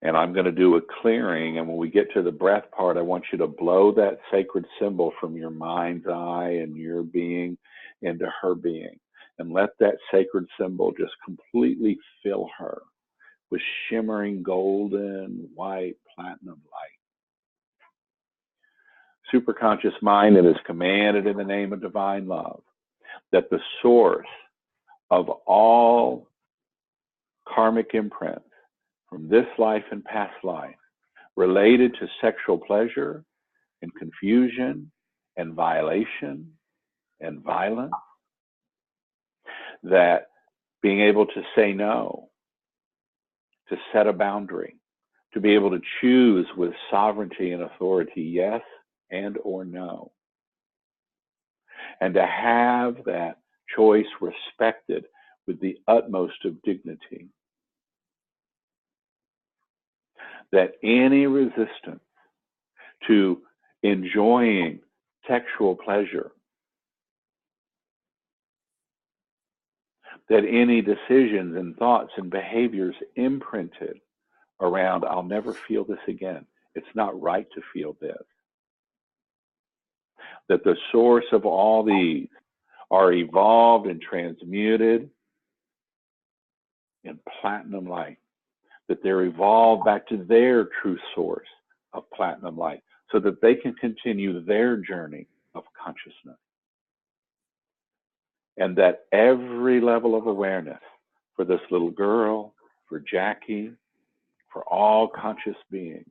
And I'm going to do a clearing. And when we get to the breath part, I want you to blow that sacred symbol from your mind's eye and your being into her being. And let that sacred symbol just completely fill her with shimmering golden, white, platinum light. Superconscious mind, it is commanded in the name of divine love that the source of all karmic imprints from this life and past life related to sexual pleasure and confusion and violation and violence, that being able to say no, to set a boundary, to be able to choose with sovereignty and authority, yes and or no, and to have that choice respected with the utmost of dignity, that any resistance to enjoying sexual pleasure, that any decisions and thoughts and behaviors imprinted around, I'll never feel this again, it's not right to feel this, that the source of all these are evolved and transmuted in platinum light, that they're evolved back to their true source of platinum light so that they can continue their journey of consciousness. And that every level of awareness for this little girl, for Jackie, for all conscious beings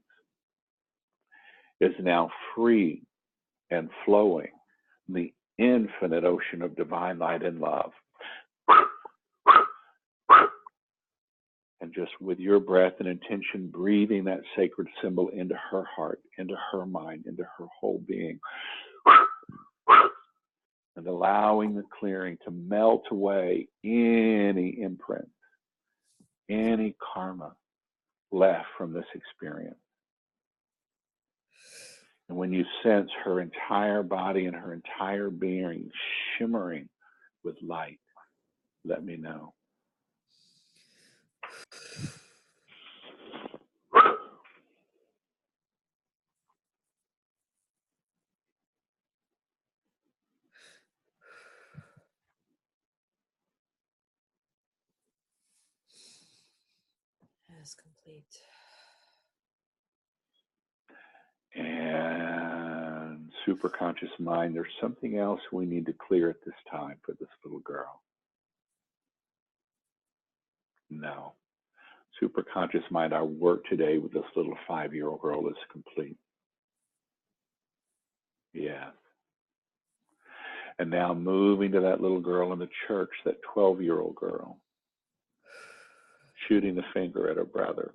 is now free and flowing in the infinite ocean of divine light and love. And just with your breath and intention, breathing that sacred symbol into her heart, into her mind, into her whole being. And allowing the clearing to melt away any imprint, any karma left from this experience. And when you sense her entire body and her entire being shimmering with light, let me know. Yes, complete. And superconscious mind, there's something else we need to clear at this time for this little girl. No. Superconscious mind, our work today with this little 5-year-old girl is complete. Yeah. And now moving to that little girl in the church, that 12-year-old girl, shooting the finger at her brother.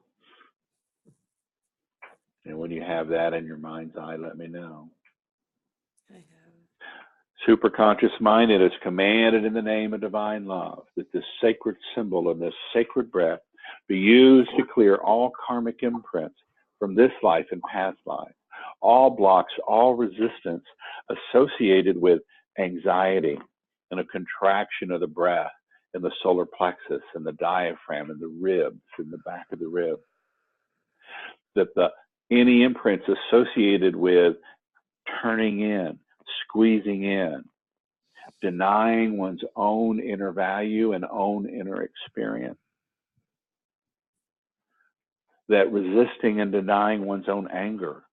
And when you have that in your mind's eye, let me know. I have. Superconscious mind, it is commanded in the name of divine love that this sacred symbol and this sacred breath be used to clear all karmic imprints from this life and past life, all blocks, all resistance associated with anxiety and a contraction of the breath in the solar plexus and the diaphragm and the ribs in the back of the rib, that any imprints associated with turning in, squeezing in, denying one's own inner value and own inner experience, that resisting and denying one's own anger,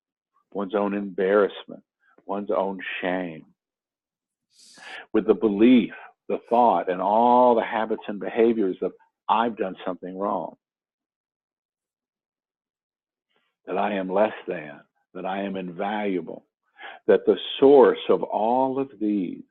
one's own embarrassment, one's own shame, with the belief, the thought, and all the habits and behaviors of, I've done something wrong, that I am less than, that I am invaluable, that the source of all of these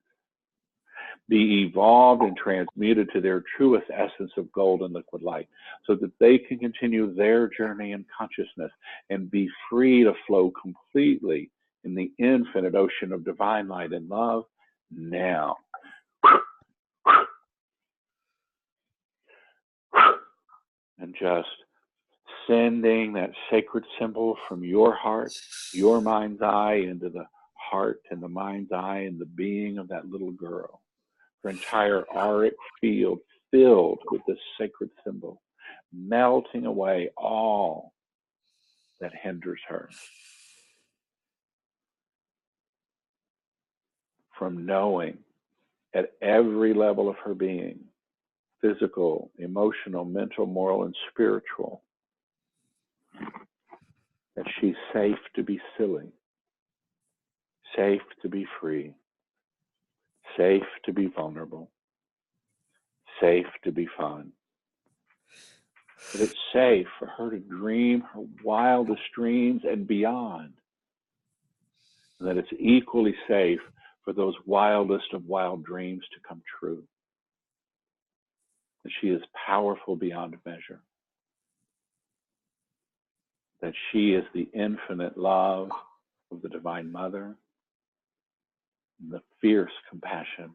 be evolved and transmuted to their truest essence of golden liquid light so that they can continue their journey in consciousness and be free to flow completely in the infinite ocean of divine light and love now. just sending that sacred symbol from your heart, your mind's eye, into the heart and the mind's eye and the being of that little girl. Her entire auric field filled with this sacred symbol, melting away all that hinders her from knowing at every level of her being, physical, emotional, mental, moral, and spiritual, that she's safe to be silly, safe to be free, safe to be vulnerable, safe to be fun. That it's safe for her to dream her wildest dreams and beyond. And that it's equally safe for those wildest of wild dreams to come true. That she is powerful beyond measure. That she is the infinite love of the Divine Mother, and the fierce compassion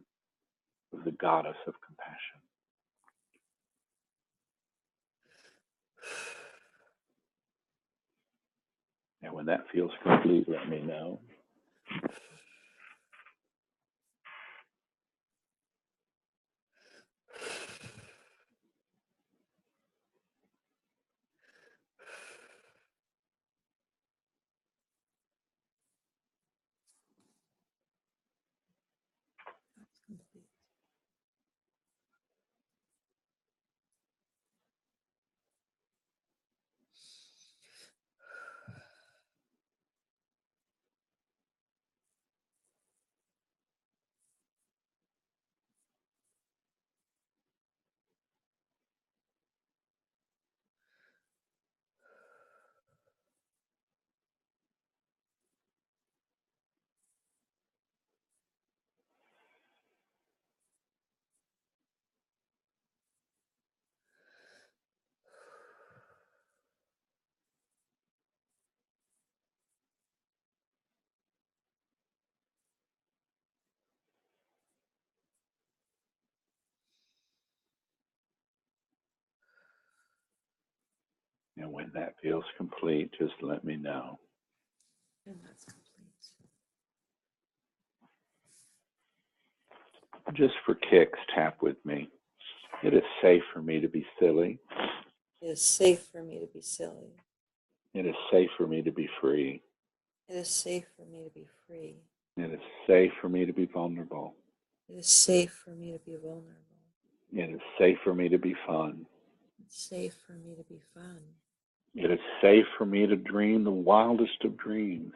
of the Goddess of Compassion. And when that feels complete, let me know. And when that feels complete, just let me know. And that's complete. Just for kicks, tap with me. It is safe for me to be silly. It is safe for me to be silly. It is safe for me to be free. It is safe for me to be free. It is safe for me to be vulnerable. It is safe for me to be vulnerable. It is safe for me to be fun. It's safe for me to be fun. It is safe for me to dream the wildest of dreams.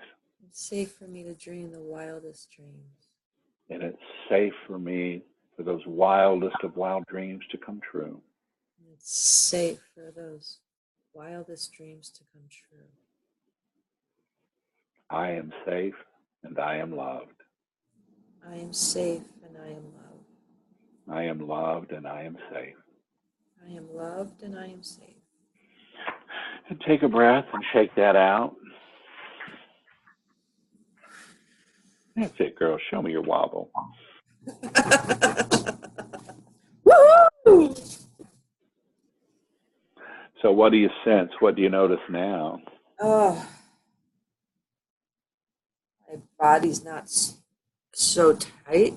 It's safe for me to dream the wildest dreams. And it's safe for me for those wildest of wild dreams to come true. It's safe for those wildest dreams to come true. I am safe and I am loved. I am safe and I am loved. I am loved and I am safe. I am loved and I am safe. And take a breath and shake that out. That's it, girl. Show me your wobble. Woohoo! So what do you sense? What do you notice now? Oh, my body's not so tight.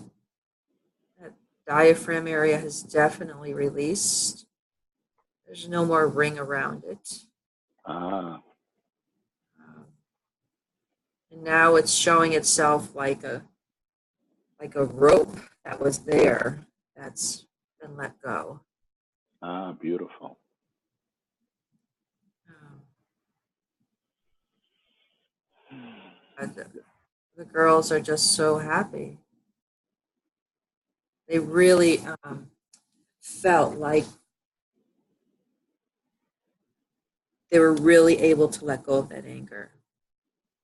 That diaphragm area has definitely released. There's no more ring around it. Ah. And now it's showing itself like a rope that was there that's been let go. Ah, beautiful. The girls are just so happy. They really felt like they were really able to let go of that anger,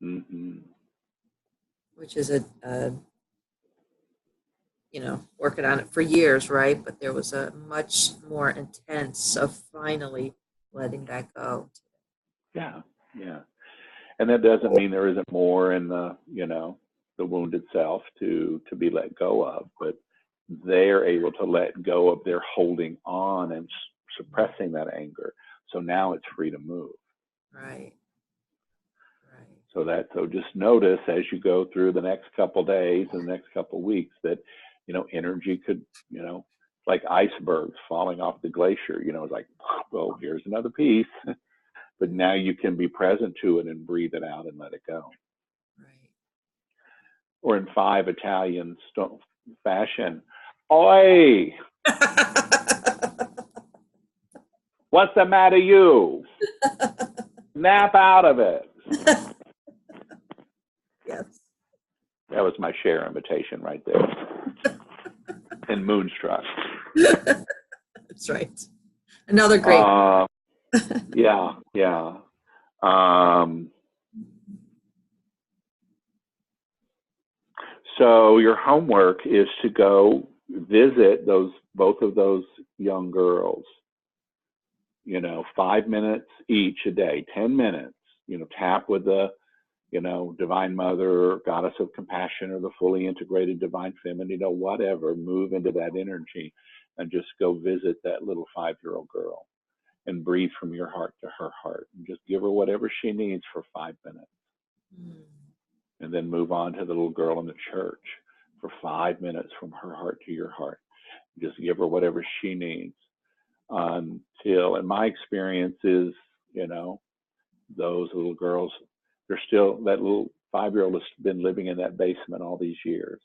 Mm-hmm. which is working on it for years, right? But there was a much more intense of finally letting that go. Yeah, yeah. And that doesn't mean there isn't more in the wound itself to be let go of, but they're able to let go of their holding on and suppressing that anger. So now it's free to move. Right. So just notice as you go through the next couple days and the next couple weeks that, energy could, like icebergs falling off the glacier, it's like, well, here's another piece. But now you can be present to it and breathe it out and let it go. Right. Or in 5 Italian fashion, oi, what's the matter you? Snap out of it. Yes. That was my Cher invitation right there. And Moonstruck. That's right. Another great. Yeah. So your homework is to go visit both of those young girls. 5 minutes each a day, 10 minutes. Tap with the Divine Mother, Goddess of Compassion, or the fully integrated Divine Feminine, whatever. Move into that energy and just go visit that little 5-year-old girl and breathe from your heart to her heart and just give her whatever she needs for 5 minutes. And then move on to the little girl in the church for 5 minutes from her heart to your heart. Just give her whatever she needs until, in my experience is, those little girls, they're still, that little 5-year-old has been living in that basement all these years.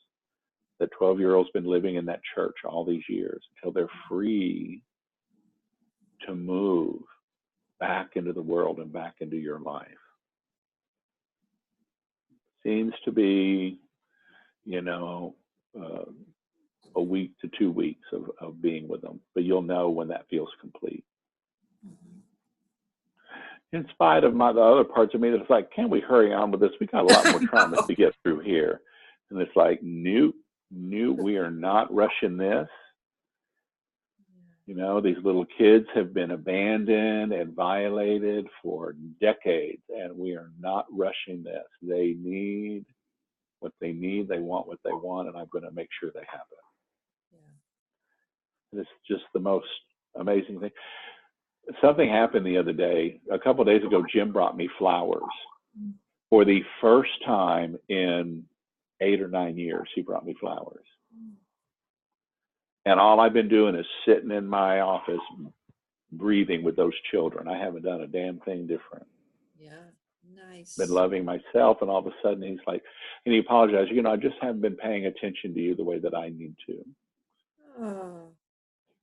That 12-year-old's been living in that church all these years until they're free to move back into the world and back into your life. Seems to be, a week to 2 weeks of being with them, but you'll know when that feels complete. In spite of the other parts of me that's like, can we hurry on with this? We got a lot more traumas to get through here. And it's like, nope, we are not rushing this. These little kids have been abandoned and violated for decades, and we are not rushing this. They need what they need, they want what they want, and I'm going to make sure they have it. Yeah. It's just the most amazing thing. Something happened the other day. A couple of days ago, Jim brought me flowers. For the first time in 8 or 9 years, he brought me flowers. And all I've been doing is sitting in my office, breathing with those children. I haven't done a damn thing different. Yeah, nice. Been loving myself, and all of a sudden he's like, and he apologized, I just haven't been paying attention to you the way that I need to. Oh.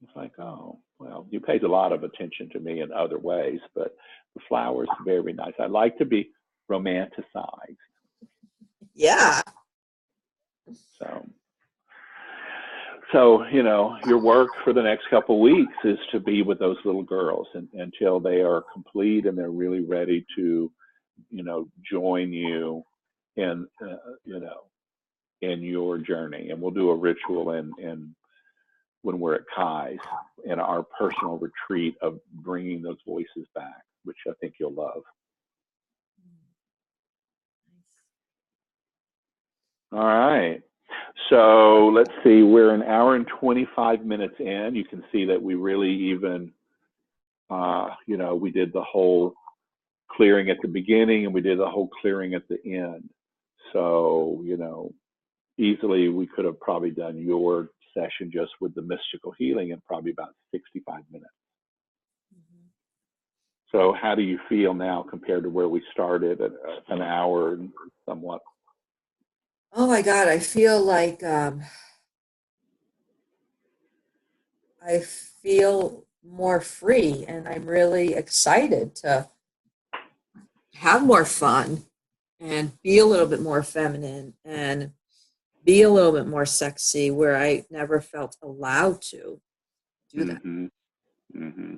It's like, oh, well, you paid a lot of attention to me in other ways, but the flowers are very nice. I like to be romanticized. Yeah. So, your work for the next couple of weeks is to be with those little girls until they are complete and they're really ready to, join you in, in your journey. And we'll do a ritual in when we're at Kai's in our personal retreat of bringing those voices back, which I think you'll love. All right. So let's see, we're an hour and 25 minutes in. You can see that we really even, we did the whole clearing at the beginning and we did the whole clearing at the end. So, easily we could have probably done your session just with the mystical healing in probably about 65 minutes. Mm-hmm. So how do you feel now compared to where we started at an hour and somewhat? Oh my God, I feel like I feel more free, and I'm really excited to have more fun and be a little bit more feminine and be a little bit more sexy where I never felt allowed to do that. Mm-hmm. Mm-hmm.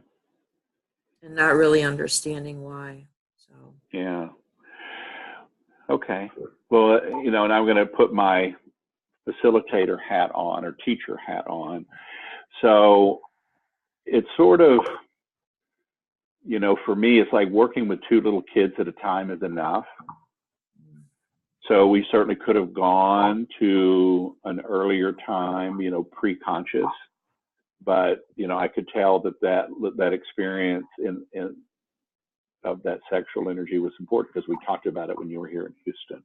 And not really understanding why. So yeah. Okay. Well, and I'm going to put my facilitator hat on or teacher hat on. So it's sort of, for me, it's like working with 2 little kids at a time is enough. So we certainly could have gone to an earlier time, pre-conscious, but, I could tell that experience in of that sexual energy was important because we talked about it when you were here in Houston.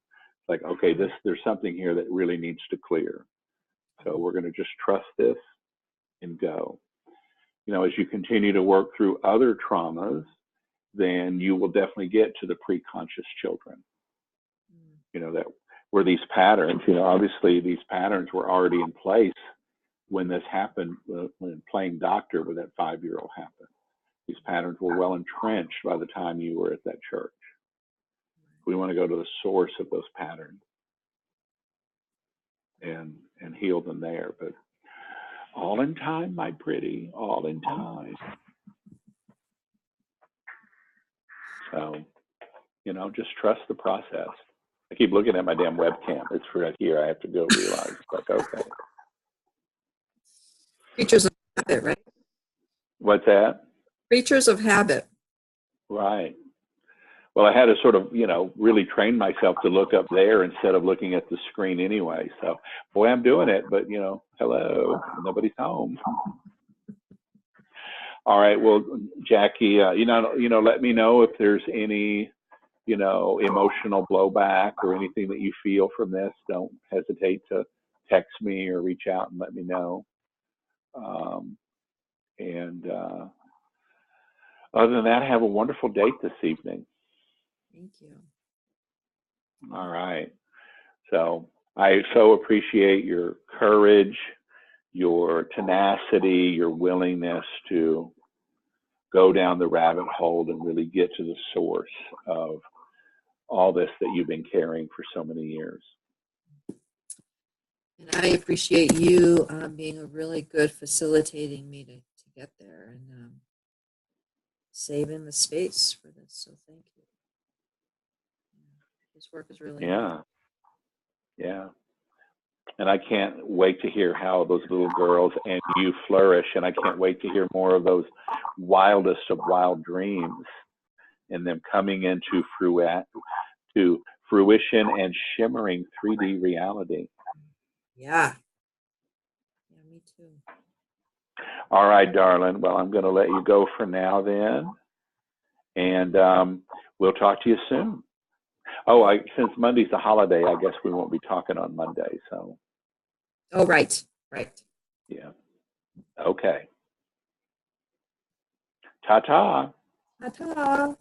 Like, okay, there's something here that really needs to clear. So we're going to just trust this and go. As you continue to work through other traumas, then you will definitely get to the pre-conscious children. That were these patterns, obviously these patterns were already in place when this happened, when playing doctor with that 5-year-old happened. These patterns were well entrenched by the time you were at that church. We want to go to the source of those patterns and heal them there. But all in time, my pretty, all in time. So, just trust the process. I keep looking at my damn webcam. It's right here. I have to go realize, like, okay. Creatures of habit, right? What's that? Creatures of habit. Right. Well, I had to sort of, really train myself to look up there instead of looking at the screen anyway. So, boy, I'm doing it, but, hello, nobody's home. All right. Well, Jackie, let me know if there's any, emotional blowback or anything that you feel from this. Don't hesitate to text me or reach out and let me know. Other than that, have a wonderful date this evening. Thank you. All right. So I so appreciate your courage, your tenacity, your willingness to go down the rabbit hole and really get to the source of all this that you've been carrying for so many years. And I appreciate you being a really good facilitating me to get there and saving the space for this. So thank you. This work is really Yeah. And I can't wait to hear how those little girls and you flourish. And I can't wait to hear more of those wildest of wild dreams and them coming into fruition and shimmering 3D reality. Yeah, me too. All right, darling. Well, I'm going to let you go for now then. And we'll talk to you soon. Oh, since Monday's a holiday, I guess we won't be talking on Monday. So. Oh, right. Yeah. Okay. Ta-ta. Ta-ta.